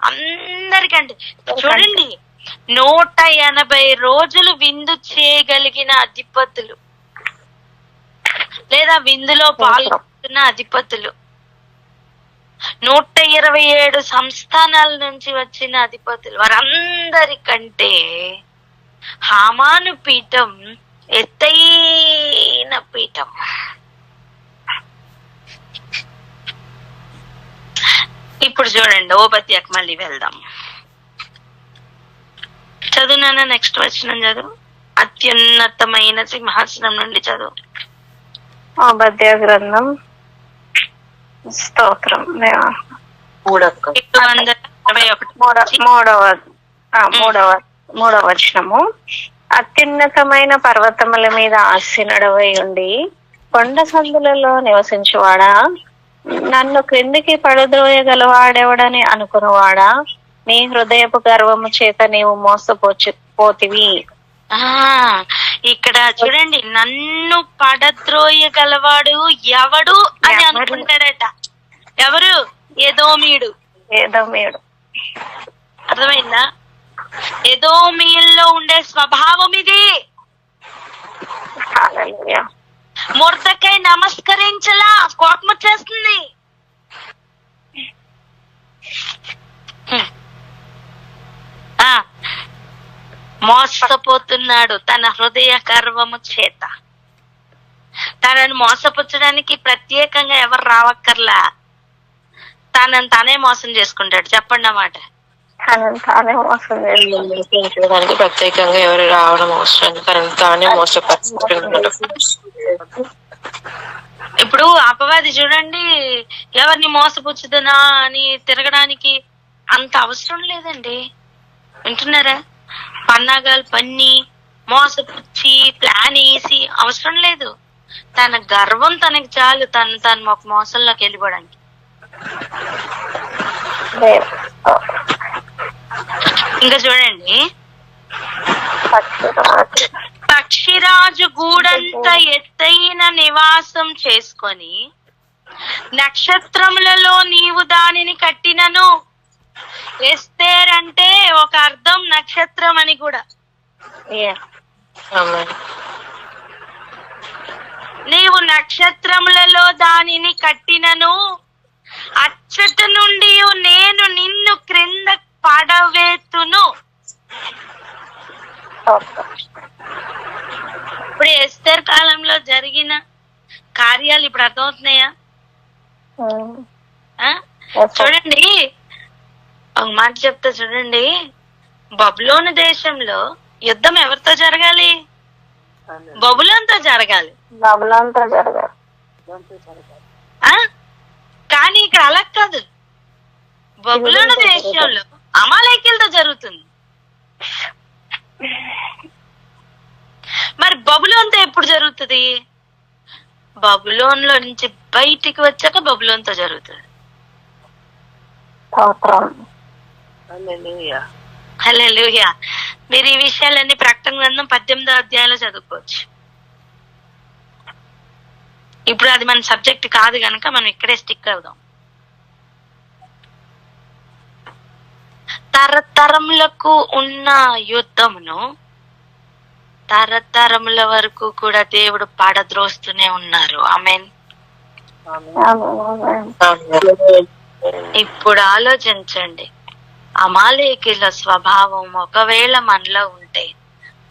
అందరికంటే. చూడండి, 180 రోజులు విందు చేయగలిగిన అధిపతులు, లేదా విందులో పాల్గొంటున్న అధిపతులు, 127 సంస్థానాల నుంచి వచ్చిన అధిపతులు, వారందరికంటే హామాను పీఠం ఎత్తైన పీఠం. ఇప్పుడు చూడండి, ఓబద్యాకు మళ్ళీ వెళ్దాం. చదువునా? నెక్స్ట్ వచనం చదువు. అత్యున్నతమైన సింహాసనం నుండి చదువు. ఓబద్య గ్రంథం స్తోత్రం 3వ వచనము. అత్యున్నతమైన పర్వతముల మీద ఆసీనుడవై ఉండి కొండ సందులలో నివసించువాడా, నన్ను క్రిందికి పడద్రోయగలవాడెవడని అనుకున్నవాడా, నీ హృదయపు గర్వము చేత నీవు మోసపోతివి. ఇక్కడ చూడండి, నన్ను పడద్రోయగలవాడు ఎవడు అని అనుకుంటాడట. ఎవరు? ఎదోమీయుడు. అర్థమైందా? ఎదోమీయుల్లో ఉండే స్వభావం ఇది. మొర్దెకై నమస్కరించలా, కోపం వచ్చేస్తుంది. మోసపోతున్నాడు తన హృదయ గర్వము చేత. తనను మోసపుచ్చడానికి ప్రత్యేకంగా ఎవరు రావక్కర్లా, తనని తానే మోసం చేసుకుంటాడు. చెప్పండి అన్నమాట. తానే మోసం చేసుకోవడానికి ప్రత్యేకంగా ఎవరు రావడం అవసరం, తనని తానే మోసపరుచుకుంటాడు. ఇప్పుడు అపవాది చూడండి, ఎవరిని మోసపుచ్చుదనా అని తిరగడానికి అంత అవసరం లేదండి. వింటున్నారా? పన్నాగాలు పన్ని మోసపుచ్చి ప్లాన్ వేసి అవసరం లేదు. తన గర్వం తనకి చాలు, తను ఒక మోసంలోకి వెళ్ళిపోవడానికి. ఇంకా చూడండి, పక్షిరాజు గూడంత ఎత్తైన నివాసం చేసుకొని నక్షత్రములలో నీవు దానిని కట్టినను. ఎస్తేర్ అంటే ఒక అర్థం నక్షత్రం అని కూడా. నీవు నక్షత్రములలో దానిని కట్టినను, అచ్చట నుండి నేను నిన్ను క్రింద పడవేతును. ఇప్పుడు ఎస్తేర్ కాలంలో జరిగిన కార్యాలు ఇప్పుడు అర్థమవుతున్నాయా? చూడండి, ఒక మాట చెప్తా చూడండి. బబులోను దేశంలో యుద్ధం ఎవరితో జరగాలి? బబులోనుతో జరగాలి. కానీ ఇక్కడ అలా కాదు. బబులోను దేశంలో అమాలేకీలతో జరుగుతుంది. మరి బబులోనుతో ఎప్పుడు జరుగుతుంది? బబులోన్లో నుంచి బయటికి వచ్చాక బబులోనుతో జరుగుతుంది. హల్లెలూయా. మీరు ఈ విషయాలన్నీ ప్రకటన గ్రంథం 18వ అధ్యాయంలో చదువుకోవచ్చు. ఇప్పుడు అది మన సబ్జెక్ట్ కాదు కనుక మనం ఇక్కడే స్టిక్ అవుదాం. తరతరములకు ఉన్న యుద్ధమును తరతరముల వరకు కూడా దేవుడు పాడద్రోస్తూనే ఉన్నారు. ఆమేన్. ఇప్పుడు ఆలోచించండి, అమాలేకీల స్వభావం ఒకవేళ మనలో ఉంటే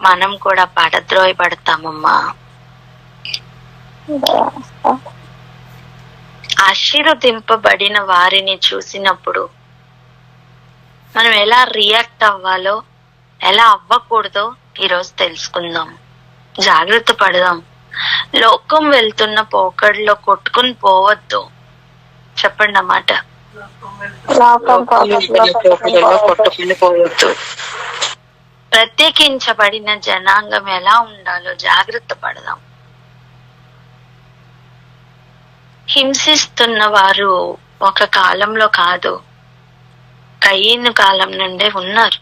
మనం కూడా పడద్రోయబడతామమ్మా. ఆశీర్వదింపబడిన వారిని చూసినప్పుడు మనం ఎలా రియాక్ట్ అవ్వాలో, ఎలా అవ్వకూడదో ఈరోజు తెలుసుకుందాం. జాగ్రత్త పడదాం. లోకం వెళ్తున్న పోకడలో కొట్టుకుని పోవద్దు. చెప్పండి అన్నమాట. ప్రత్యేకించబడిన జనాంగం ఎలా ఉండాలో జాగ్రత్త పడదాం. హింసిస్తున్న వారు ఒక కాలంలో కాదు, కయీను కాలం నుండే ఉన్నారు.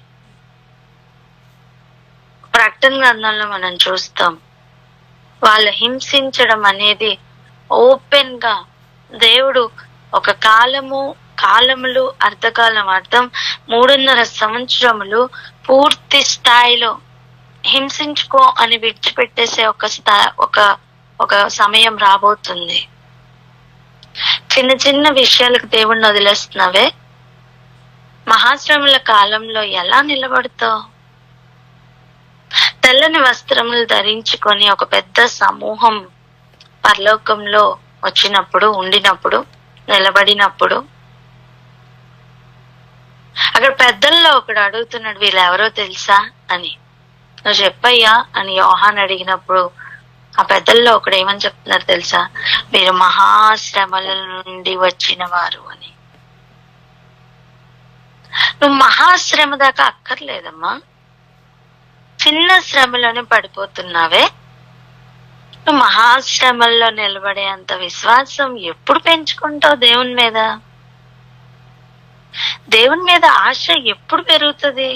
ప్రకటన గ్రంథంలో మనం చూస్తాం, వాళ్ళు హింసించడం అనేది ఓపెన్ గా దేవుడు ఒక కాలములు అర్ధకాలం అర్థం 3.5 సంవత్సరములు పూర్తి స్థాయిలో హింసించుకో అని విడిచిపెట్టేసే ఒక సమయం రాబోతుంది. చిన్న చిన్న విషయాలకు దేవుణ్ణి వదిలేస్తున్నావే, మహాశ్రముల కాలంలో ఎలా నిలబడతావు? తెల్లని వస్త్రములు ధరించుకొని ఒక పెద్ద సమూహం పరలోకంలో వచ్చినప్పుడు, ఉండినప్పుడు, నిలబడినప్పుడు అక్కడ పెద్దల్లో ఒకడు అడుగుతున్నాడు, వీళ్ళెవరో తెలుసా అని. నువ్వు చెప్పయ్యా అని యోహాన్ అడిగినప్పుడు ఆ పెద్దల్లో ఒకడు ఏమని చెప్తున్నారు తెలుసా? మీరు మహాశ్రమల నుండి వచ్చిన వారు అని. నువ్వు మహాశ్రమ దాకా అక్కర్లేదమ్మా, చిన్న శ్రమలోనే పడిపోతున్నావే. నువ్వు మహాశ్రమల్లో నిలబడే అంత విశ్వాసం ఎప్పుడు పెంచుకుంటావు దేవుని మీద? దేవుని మీద ఆశ ఎప్పుడు పెరుగుతుంది?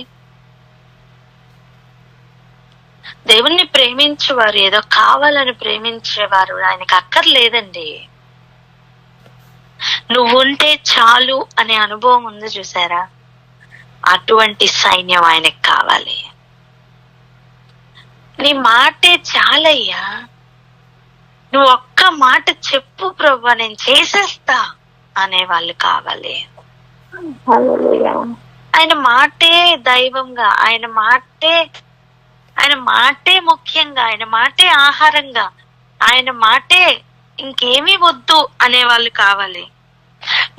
దేవుణ్ణి ప్రేమించేవారు, ఏదో కావాలని ప్రేమించేవారు ఆయనకి అక్కర్లేదండి. నువ్వుంటే చాలు అనే అనుభవం ఉంది చూసారా, అటువంటి సైన్యం ఆయనకి కావాలి. నీ మాటే చాలయ్యా, నువ్వు ఒక్క మాట చెప్పు ప్రభు నేను చేసేస్తా అనే వాళ్ళు కావాలి. ఆయన మాటే దైవంగా, ఆయన మాటే ముఖ్యంగా, ఆయన మాటే ఆహారంగా, ఆయన మాటే ఇంకేమీ వద్దు అనే వాళ్ళు కావాలి.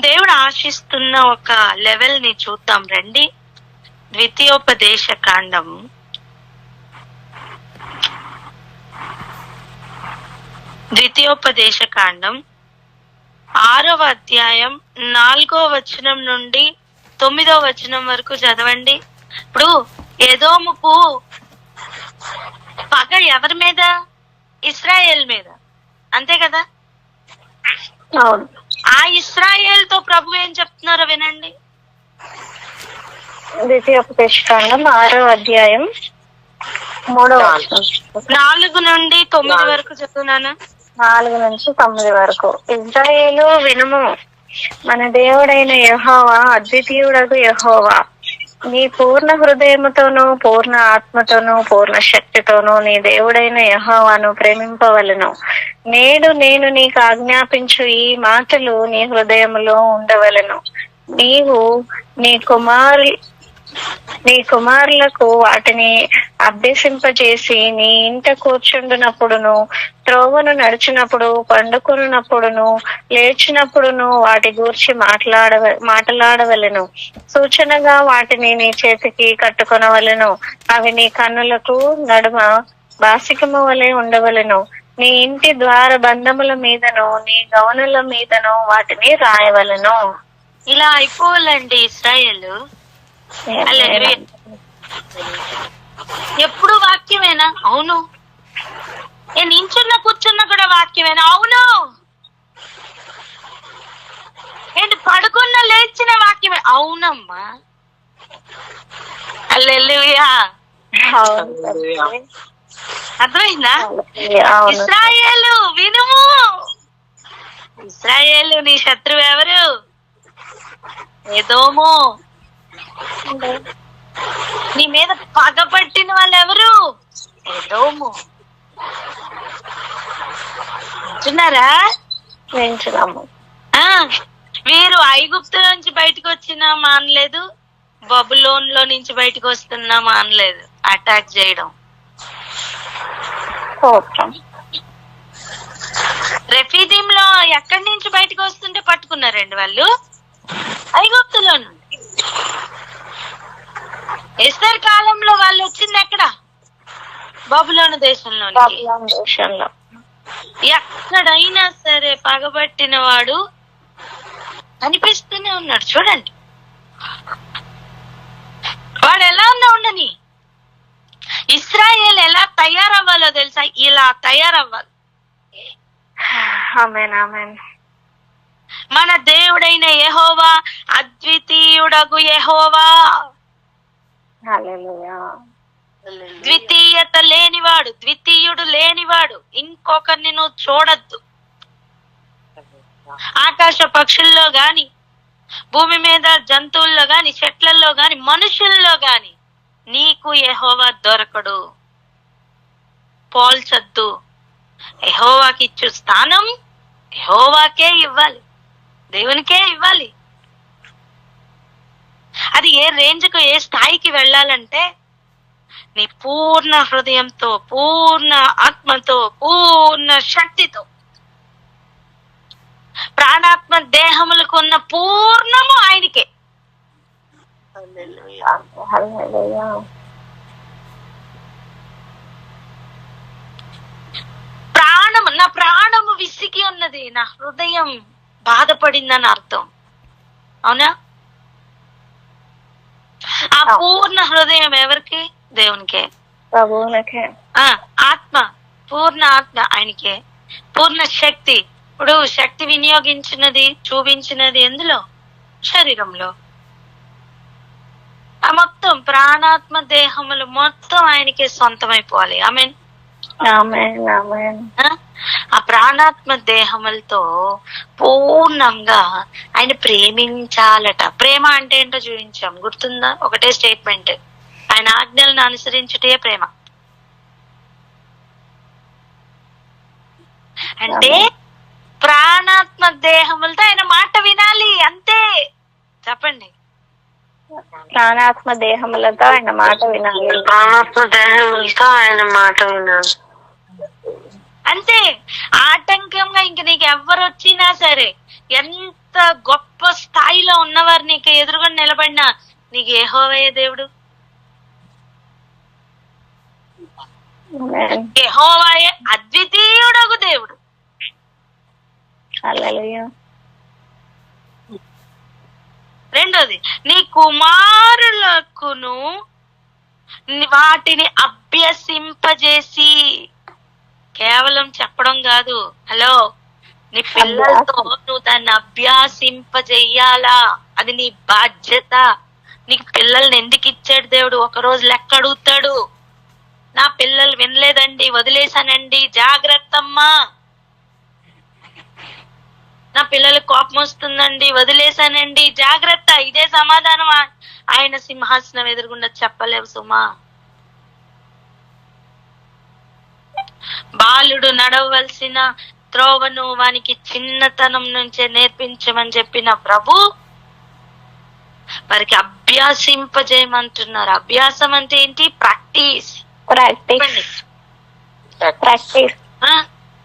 దేవుడు ఆశిస్తున్న ఒక లెవెల్ ని చూద్దాం రండి. ద్వితీయోపదేశ కాండం 6వ అధ్యాయం 4వ వచనం నుండి 9వ వచనం వరకు చదవండి. ఇప్పుడు ఎదోముకు పగ ఎవరి మీద? ఇశ్రాయేల్ మీద, అంతే కదా? ఆ ఇశ్రాయేల్ తో ప్రభు ఏం చెప్తున్నారో వినండి. ద్వితీయోపదేశకాండం 6వ అధ్యాయం 3వ 4 నుండి 9 వరకు చదువునాను. 4 నుంచి 9 వరకు. ఇశ్రాయేలు వినుము, మన దేవుడైన యెహోవా అద్వితీయుడగు యెహోవా. నీ పూర్ణ హృదయముతోనూ పూర్ణ ఆత్మతోనూ పూర్ణ శక్తితోనూ నీ దేవుడైన యెహోవాను ప్రేమింపవలెను. నేడు నేను నీకు ఆజ్ఞాపించు ఈ మాటలు నీ హృదయములో ఉండవలెను. నీవు నీ కుమారులకు వాటిని అభ్యసింపజేసి నీ ఇంట కూర్చుండునప్పుడును, త్రోవను నడిచినప్పుడు, పండుకున్నప్పుడును, లేచినప్పుడును వాటి గూర్చి మాట్లాడవలెను. సూచనగా వాటిని నీ చేతికి కట్టుకొనవలెను. అవి నీ కన్నులకు నడుమ బాసికము వలె ఉండవలెను. నీ ఇంటి ద్వార బంధముల మీదను నీ గవనుల మీదను వాటిని రాయవలెను. ఇలా అయిపోవాలండి ఇశ్రాయేలు. ఎప్పుడు వాక్యమేనా? అవును. నించున్న కూర్చున్న కూడా వాక్యమేనా? అవును. ఏంటి పడుకున్న లేచిన వాక్యమే? అవునమ్మా. హల్లెలూయా. అర్థమైందా? ఇశ్రాయేలు వినుము. ఇశ్రాయేలు నీ శత్రువు ఎవరు? ఎదోము. నీ మీద పగపట్టిన వాళ్ళు ఎవరు? ఎదోము. వింటున్నారా? వీరు ఐగుప్తు నుంచి బయటకు వచ్చినా మానలేదు, బబులోన్ లో నుంచి బయటకు వస్తున్నా మానలేదు అటాక్ చేయడం. రెఫీదీం లో ఎక్కడి నుంచి బయటకు వస్తుంటే పట్టుకున్నారండి వాళ్ళు? ఐగుప్తులో నుండి. ఎస్తర్ కాలంలో వాళ్ళు వచ్చింది ఎక్కడ? బబులోను దేశంలో. ఎక్కడైనా సరే పగబట్టిన వాడు అనిపిస్తూనే ఉన్నాడు. చూడండి వాడు ఎలా ఉన్నా ఉండని, ఇశ్రాయేల్ ఎలా తయారవ్వాలో తెలుసా? ఇలా తయారవ్వాలి. మన దేవుడైన యెహోవా అద్వితీయుడగు యెహోవా, ద్వితీయత లేనివాడు, ద్వితీయుడు లేనివాడు. ఇంకొకరిని నువ్వు చూడద్దు. ఆకాశ పక్షుల్లో గాని, భూమి మీద జంతువుల్లో గాని, చెట్లలో గాని, మనుషుల్లో గాని నీకు యెహోవా దొరకడు. పోల్చద్దు. యెహోవాకి ఇచ్చు స్థానం యెహోవాకే ఇవ్వాలి, దేవునికే ఇవ్వాలి. అది ఏ రేంజ్కు, ఏ స్థాయికి వెళ్ళాలంటే నీ పూర్ణ హృదయంతో, పూర్ణ ఆత్మతో, పూర్ణ శక్తితో, ప్రాణాత్మ దేహములకు ఉన్న పూర్ణము ఆయనకే. నా హృదయం బాధపడిందని అర్థం. అవునా? ఆ పూర్ణ హృదయం ఎవరికి? దేవునికే, ప్రభువునికే. ఆత్మ, పూర్ణ ఆత్మ ఆయనకే. పూర్ణ శక్తి, ఇప్పుడు శక్తి వినియోగించినది చూపించినది ఎందులో? శరీరంలో. ఆ మొత్తం ప్రాణాత్మ దేహములు మొత్తం ఆయనకే సొంతమైపోవాలి. ఆమేన్. ఆ ప్రాణాత్మ దేహములతో పూర్ణంగా ఆయన ప్రేమించాలట. ప్రేమ అంటే ఏంటో చూపించాం, గుర్తుందా? ఒకటే స్టేట్మెంట్, ఆయన ఆజ్ఞలను అనుసరించుటే ప్రేమ. అంటే ప్రాణాత్మ దేహములతో ఆయన మాట వినాలి, అంతే. చెప్పండి. ప్రాణాత్మ దేహములతో ఆయన మాట వినాలి. ప్రాణాత్మ దేహములతో ఆయన మాట వినాలి, అంతే. ఆటంకంగా ఇంక నీకు ఎవరు వచ్చినా సరే, ఎంత గొప్ప స్థాయిలో ఉన్నవారు నీకు ఎదురుగా నిలబడినా, నీకు యెహోవాయే దేవుడు, యెహోవాయే అద్వితీయుడగు దేవుడు. హల్లెలూయా. రెండోది, నీ కుమారులకును వాటిని అభ్యసింపజేసి, కేవలం చెప్పడం కాదు, హలో, నీ పిల్లలతో నువ్వు దాన్ని అభ్యాసింపజేయాలా, అది నీ బాధ్యత. నీకు పిల్లల్ని ఎందుకు ఇచ్చాడు దేవుడు? ఒకరోజు లెక్క అడుగుతాడు. నా పిల్లలు వినలేదండి, వదిలేశానండి, జాగ్రత్తమ్మా. నా పిల్లలకు కోపం వస్తుందండి, వదిలేశానండి, జాగ్రత్త. ఇదే సమాధానం ఆయన సింహాసనం ఎదురుగుండా చెప్పలేవు సుమా. బాలుడు నడవలసిన త్రోవను వానికి చిన్నతనం నుంచే నేర్పించమని చెప్పిన ప్రభు వారికి అభ్యాసింపజేయమంటున్నారు. అభ్యాసం అంటే ఏంటి? ప్రాక్టీస్.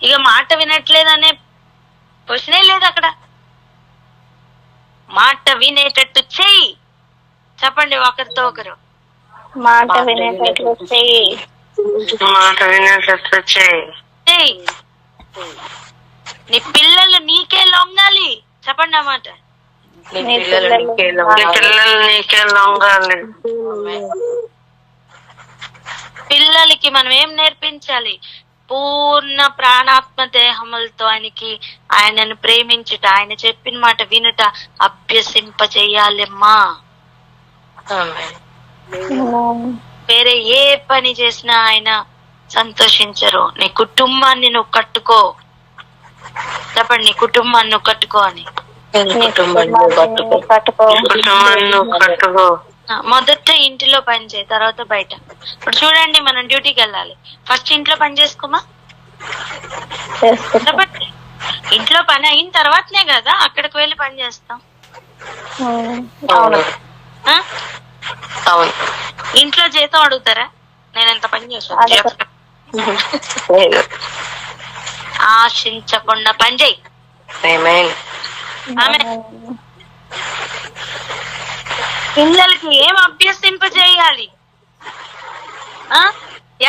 ఇక మాట వినట్లేదనే క్వశ్చనే లేదు అక్కడ. మాట వినేటట్టు చెయ్యి. చెప్పండి ఒకరితో ఒకరు, మాట వినేటట్లు చెయ్యి. మాట వినేటట్లు చెయ్యి. నీ పిల్లలు నీకే లొంగాలి. చెప్పండి అన్నమాట. పిల్లలు నీకే లొంగాలి. పిల్లలకి మనం ఏం నేర్పించాలి? పూర్ణ ప్రాణాత్మ దేహములతో ఆయనను ప్రేమించుట, ఆయన చెప్పిన మాట వినుట అభ్యసింపజేయాలమ్మా. వేరే ఏ పని చేసినా ఆయన సంతోషించరు. నీ కుటుంబాన్ని నువ్వు కట్టుకో. చెప్పండి, నీ కుటుంబాన్ని నువ్వు కట్టుకో అని. మొదట ఇంటిలో పని చేయి, తర్వాత బయట. ఇప్పుడు చూడండి, మనం డ్యూటీకి వెళ్ళాలి, ఫస్ట్ ఇంట్లో పని చేసుకోమా? చెప్పండి. ఇంట్లో పని అయిన తర్వాతనే కదా అక్కడికి వెళ్ళి పని చేస్తాం. ఇంట్లో జీతం అడుగుతారా? నేను ఎంత పని చేస్తాను? ఆశించకుండా పని చేయి. పిల్లలకి ఏం అభ్యసింపజేయాలి?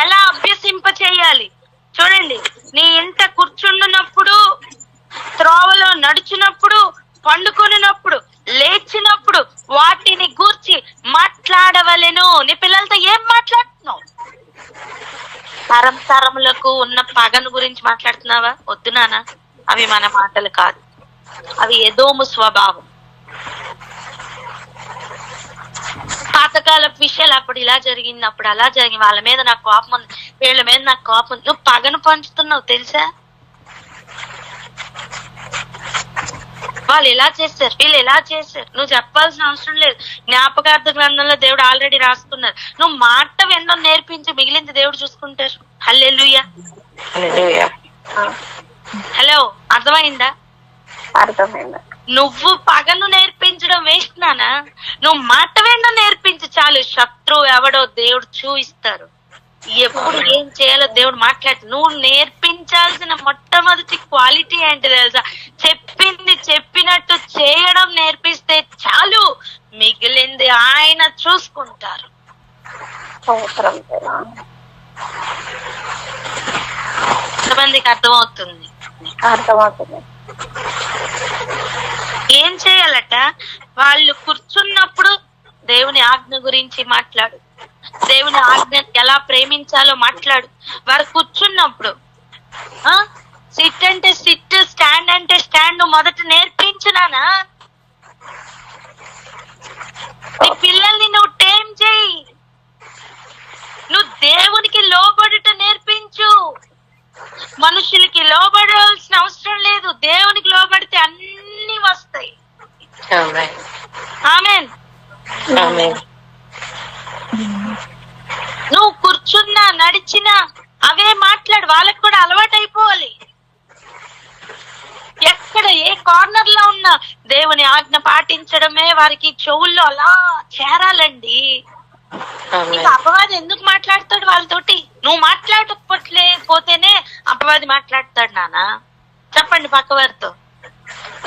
ఎలా అభ్యసింపజేయాలి? చూడండి, నీ ఇంట కూర్చుండునప్పుడు, త్రోవలో నడుచునప్పుడు, పండుకొనినప్పుడు, లేచినప్పుడు వాటిని గూర్చి మాట్లాడవలెను. నీ పిల్లలతో ఏం మాట్లాడుతున్నావు? తరములకు ఉన్న పగను గురించి మాట్లాడుతున్నావా? వద్దు నాన్న, అవి మన మాటలు కాదు, అవి ఎదోము స్వభావం. పాతకాలపు విషయాలు, అప్పుడు ఇలా జరిగింది, అప్పుడు అలా జరిగింది, వాళ్ళ మీద నాకు కోపం ఉంది, వీళ్ళ మీద నాకు కోపం ఉంది. నువ్వు పగను పంచుతున్నావు తెలుసా? వాళ్ళు ఎలా చేశారు, వీళ్ళు ఎలా చేశారు, నువ్వు చెప్పాల్సిన అవసరం లేదు. జ్ఞాపకార్థ గ్రంథంలో దేవుడు ఆల్రెడీ రాసుకున్నారు. నువ్వు మాట వినడం నేర్పించి మిగిలింది దేవుడు చూసుకుంటారు. హల్లెలూయా. హలో, అర్థమైందా? అర్థమైందా? నువ్వు పగను నేర్పించడం వేస్ట్ నానా, నువ్వు మాట వినడం నేర్పించి చాలు. శత్రువు ఎవడో దేవుడు చూయిస్తారు. ఎప్పుడు ఏం చేయాలో దేవుడు మాట్లాడు. నువ్వు నేర్పించాల్సిన మొట్టమొదటి క్వాలిటీ ఏంటి తెలుసా? చెప్పింది చెప్పినట్టు చేయడం నేర్పిస్తే చాలు, మిగిలింది ఆయన చూసుకుంటారు. ఎంతమందికి అర్థమవుతుంది? అర్థమవుతుంది. వాళ్ళు కూర్చున్నప్పుడు దేవుని ఆజ్ఞ గురించి మాట్లాడు, దేవుని ఆజ్ఞ ఎలా ప్రేమించాలో మాట్లాడు. వారు కూర్చున్నప్పుడు సిట్ అంటే సిట్, స్టాండ్ అంటే స్టాండ్ మొదట నేర్పించునానా. నీ పిల్లల్ని నువ్వు టైం చేయి, నువ్వు దేవునికి లోబడుట నేర్పించు. మనుషులకి లోబడాల్సిన అవసరం లేదు, దేవునికి లోబడితే అన్ని వస్తాయి. ఆమేన్. నువ్వు కూర్చున్నా నడిచినా అవే మాట్లాడు, వాళ్ళకి కూడా అలవాటు అయిపోవాలి. ఎక్కడ ఏ కార్నర్ లో ఉన్నా దేవుని ఆజ్ఞ పాటించడమే వారికి చెవుల్లో అలా చేరాలండి. ఇంకా అపవాది ఎందుకు మాట్లాడతాడు వాళ్ళతోటి? నువ్వు మాట్లాడకపోతేనే అపవాది మాట్లాడతాడు నాన్న. చెప్పండి పక్కవారితో.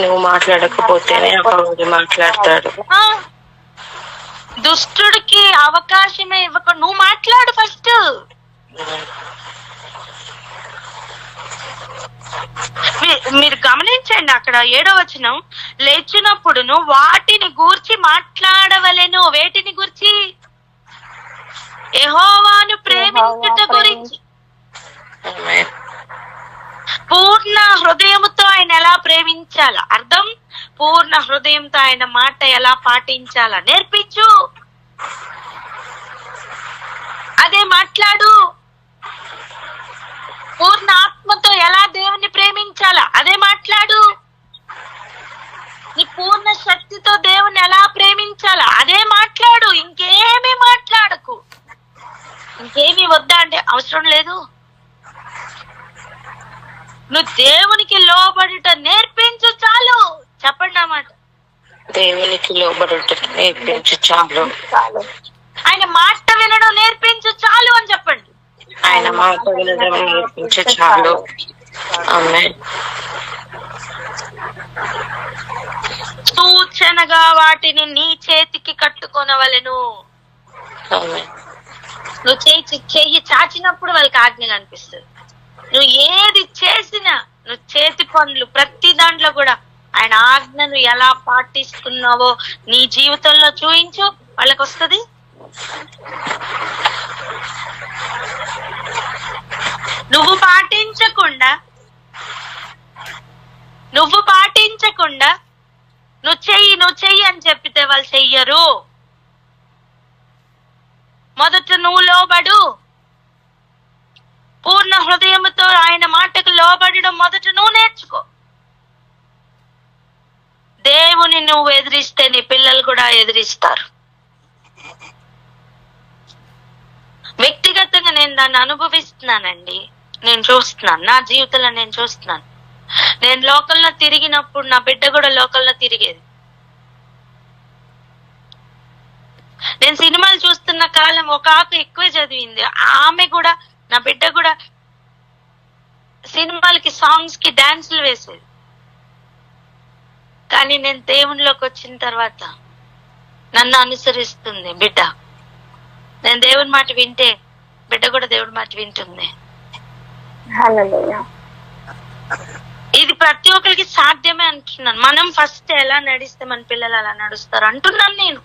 నువ్వు మాట్లాడకపోతేనే అపవాది మాట్లాడతాడు. దుష్టుడికి అవకాశమే ఇవ్వకుండా నువ్వు మాట్లాడు ఫస్ట్. మీరు గమనించండి, అక్కడ 7వ వచనం, లేచినప్పుడును వాటిని గూర్చి మాట్లాడవలెను. వేటిని గూర్చి? యెహోవాను ప్రేమించుట గురించి. పూర్ణ హృదయముతో ఆయన ఎలా ప్రేమించాలా అర్థం, పూర్ణ హృదయంతో ఆయన మాట ఎలా పాటించాలా నేర్పించు. అదే మాట్లాడు. పూర్ణ ఆత్మతో ఎలా దేవుని ప్రేమించాలా అదే మాట్లాడు. నీ పూర్ణ శక్తితో దేవుని ఎలా ప్రేమించాలా అదే మాట్లాడు. ఇంకేమీ మాట్లాడకు. ఇంకేమీ వద్దా అంటే అవసరం లేదు. నువ్వు దేవునికి లోబడుట నేర్పించు చాలు. చెప్పండి అన్నమాట. దేవునికి లోబడుట నేర్పించు చాలు. ఆయన మాట వినడం నేర్పించు చాలు అని చెప్పండి. ఆయన మాట వినడం నేర్పించు చాలు. ఆమేన్. సూచనగా వాటిని నీ చేతికి కట్టుకొనవలెను. ఆమేన్. నువ్వు చెయ్యి చాచినప్పుడు వాళ్ళకి ఆజ్ఞ కనిపిస్తుంది. నువ్వు ఏది చేసినా, నువ్వు చేతి పనులు ప్రతి దాంట్లో కూడా ఆయన ఆజ్ఞను ఎలా పాటిస్తున్నావో నీ జీవితంలో చూయించు, వాళ్ళకి వస్తుంది. నువ్వు పాటించకుండా నువ్వు చెయ్యి అని చెప్పితే వాళ్ళు చెయ్యరు. మొదట నువ్వు లోబడు. పూర్ణ హృదయంతో ఆయన మాటకు లోబడడం మొదట నువ్వు నేర్చుకో. దేవుని నువ్వు ఎదిరిస్తే నీ పిల్లలు కూడా ఎదిరిస్తారు. వ్యక్తిగతంగా నేను దాన్ని అనుభవిస్తున్నానండి. నేను చూస్తున్నాను, నా జీవితంలో నేను చూస్తున్నాను. నేను లోకల్లో తిరిగినప్పుడు నా బిడ్డ కూడా లోకల్లో తిరిగేది. నేను సినిమాలు చూస్తున్న కాలం ఒక ఆకు ఎక్కువే చదివింది. ఆమె కూడా, నా బిడ్డ కూడా సినిమాలకి, సాంగ్స్ కి డాన్సులు వేసేది. కానీ నేను దేవునిలోకి వచ్చిన తర్వాత నన్ను అనుసరిస్తుంది బిడ్డ. నేను దేవుని మాట వింటే బిడ్డ కూడా దేవుడి మాట వింటుంది. ఇది ప్రతి ఒక్కరికి సాధ్యమే అంటున్నాను. మనం ఫస్ట్ ఎలా నడిస్తే మన పిల్లలు అలా నడుస్తారు అంటున్నాను నేను.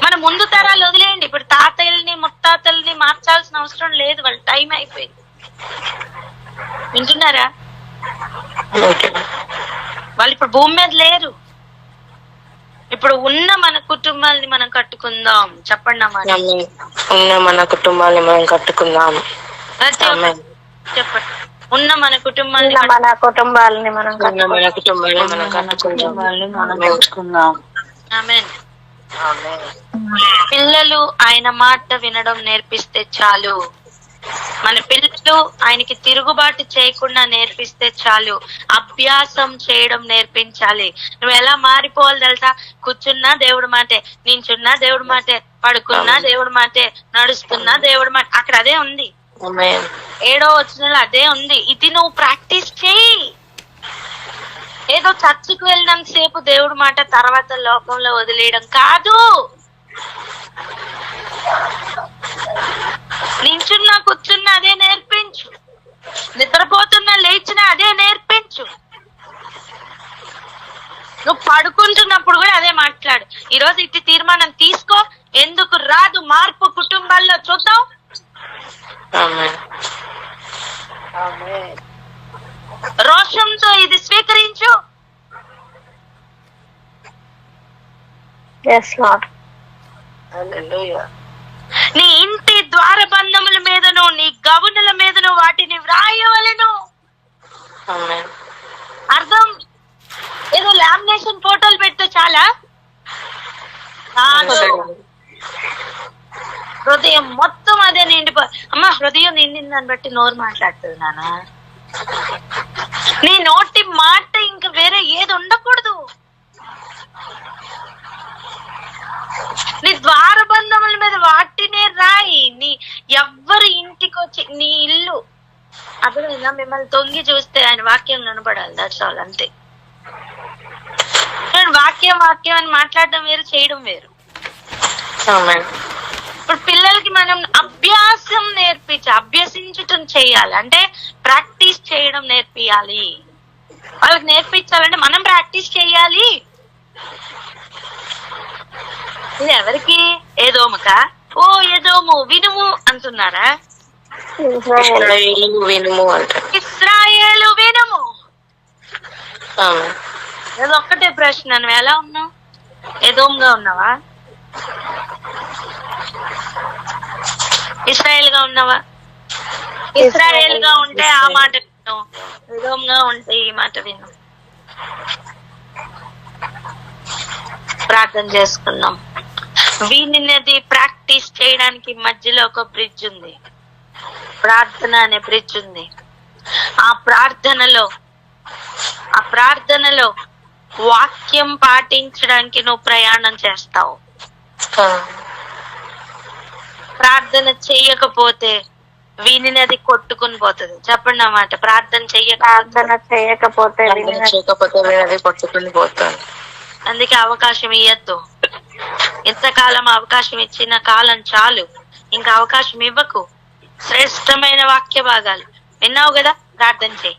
మన ముందు తరాలు వదిలేయండి. ఇప్పుడు తాతయ్యల్ని ముత్తాతల్ని మార్చాల్సిన అవసరం లేదు. వాళ్ళ టైం అయిపోయింది. వింటున్నారా? వాళ్ళు ఇప్పుడు భూమి మీద లేరు. ఇప్పుడు ఉన్న మన కుటుంబాలని మనం కట్టుకుందాం. చెప్పండి అన్నమాట. ఉన్న మన కుటుంబాన్ని మనం కట్టుకుందాం. చెప్పండి. ఉన్న మన కుటుంబాన్ని మనం కట్టుకుందాం. ఆమేన్. పిల్లలు ఆయన మాట వినడం నేర్పిస్తే చాలు. మన పిల్లలు ఆయనకి తిరుగుబాటు చేయకుండా నేర్పిస్తే చాలు. అభ్యాసం చేయడం నేర్పించాలి. నువ్వు ఎలా మారిపోవాలి తెలుసా? కూర్చున్నా దేవుడి మాటే, నించున్నా దేవుడి మాటే, పడుకున్నా దేవుడి మాటే, నడుస్తున్నా దేవుడి మాట. అక్కడ అదే ఉంది. 7వ వచనంలో అదే ఉంది. ఇది నువ్వు ప్రాక్టీస్ చేయి. ఏదో చర్చికి వెళ్ళినంత సేపు దేవుడి మాట, తర్వాత లోకంలో వదిలేయడం కాదు. నించున్నా కూర్చున్నా అదే నేర్పించు. నిద్రపోతున్నా లేచినా అదే నేర్పించు. ఈరోజు ఇట్టి తీర్మానం తీసుకో. ఎందుకు రాదు మార్పు కుటుంబాల్లో చూద్దాం. ఆమేన్. రోషంతో ఇది స్వీకరించు. Yes, Lord. నీ ఇంటి ద్వారబంధముల మీదను నీ గవునుల మీదను వాటిని వ్రాయవలెను. ఆమేన్. అర్థం ఏదో లామినేషన్ ఫోటోలు పెడితే చాలా కాదు. హృదయం మొత్తం అదే నిండిపో. అమ్మా హృదయం నిండిందని బట్టి నోరు మాట్లాడుతుంది నాన్న. నీ నోటి మాట ఇంకా వేరే ఏది ఉండకూడదు. నీ ద్వారబంధముల మీద వాటినే రాయి. నీ ఎవ్వరు ఇంటికి వచ్చి నీ ఇల్లు అర్థమైందా? మిమ్మల్ని తొంగి చూస్తే ఆయన వాక్యం కనపడాలి. దట్స్ ఆల్, అంతే. వాక్యం అని మాట్లాడడం వేరు, చేయడం వేరు. ఇప్పుడు పిల్లలకి మనం అభ్యాసం అభ్యసించటం చేయాలి. అంటే ప్రాక్టీస్ చేయడం నేర్పియాలి. వాళ్ళకి నేర్పించాలంటే మనం ప్రాక్టీస్ చేయాలి. ఇది ఎవరికి? ఏదోముక? ఓ ఏదోము వినుము అంటున్నారా? వినుము అంటారు. ఇశ్రాయేలు వినుము. ఏదో ఒక్కటే ప్రశ్న, నువ్వు ఎలా ఉన్నావు? ఏదోముగా ఉన్నావా? ఇశ్రాయేల్ గా ఉన్నావా? ఇశ్రాయేల్ గా ఉంటే ఆ మాట విను, ఏదోముగా ఉంటే ఈ మాట విను. ప్రార్థన చేసుకుందాం. వీనినది ప్రాక్టీస్ చేయడానికి మధ్యలో ఒక బ్రిడ్జ్ ఉంది, ప్రార్థన అనే బ్రిడ్జ్ ఉంది. ఆ ప్రార్థనలో వాక్యం పాటించడానికి నువ్వు ప్రయాణం చేస్తావు. ప్రార్థన చెయ్యకపోతే వీనినది కొట్టుకుని పోతుంది. చెప్పండి అన్నమాట. ప్రార్థన చేయకపోతే వీనినది కొట్టుకుని పోతుంది. అందుకే అవకాశం ఇవ్వద్దు. ఎంతకాలం అవకాశం ఇచ్చిన కాలం చాలు, ఇంకా అవకాశం ఇవ్వకు. శ్రేష్టమైన వాక్య భాగాలు విన్నావు కదా, ప్రార్థన చేయి.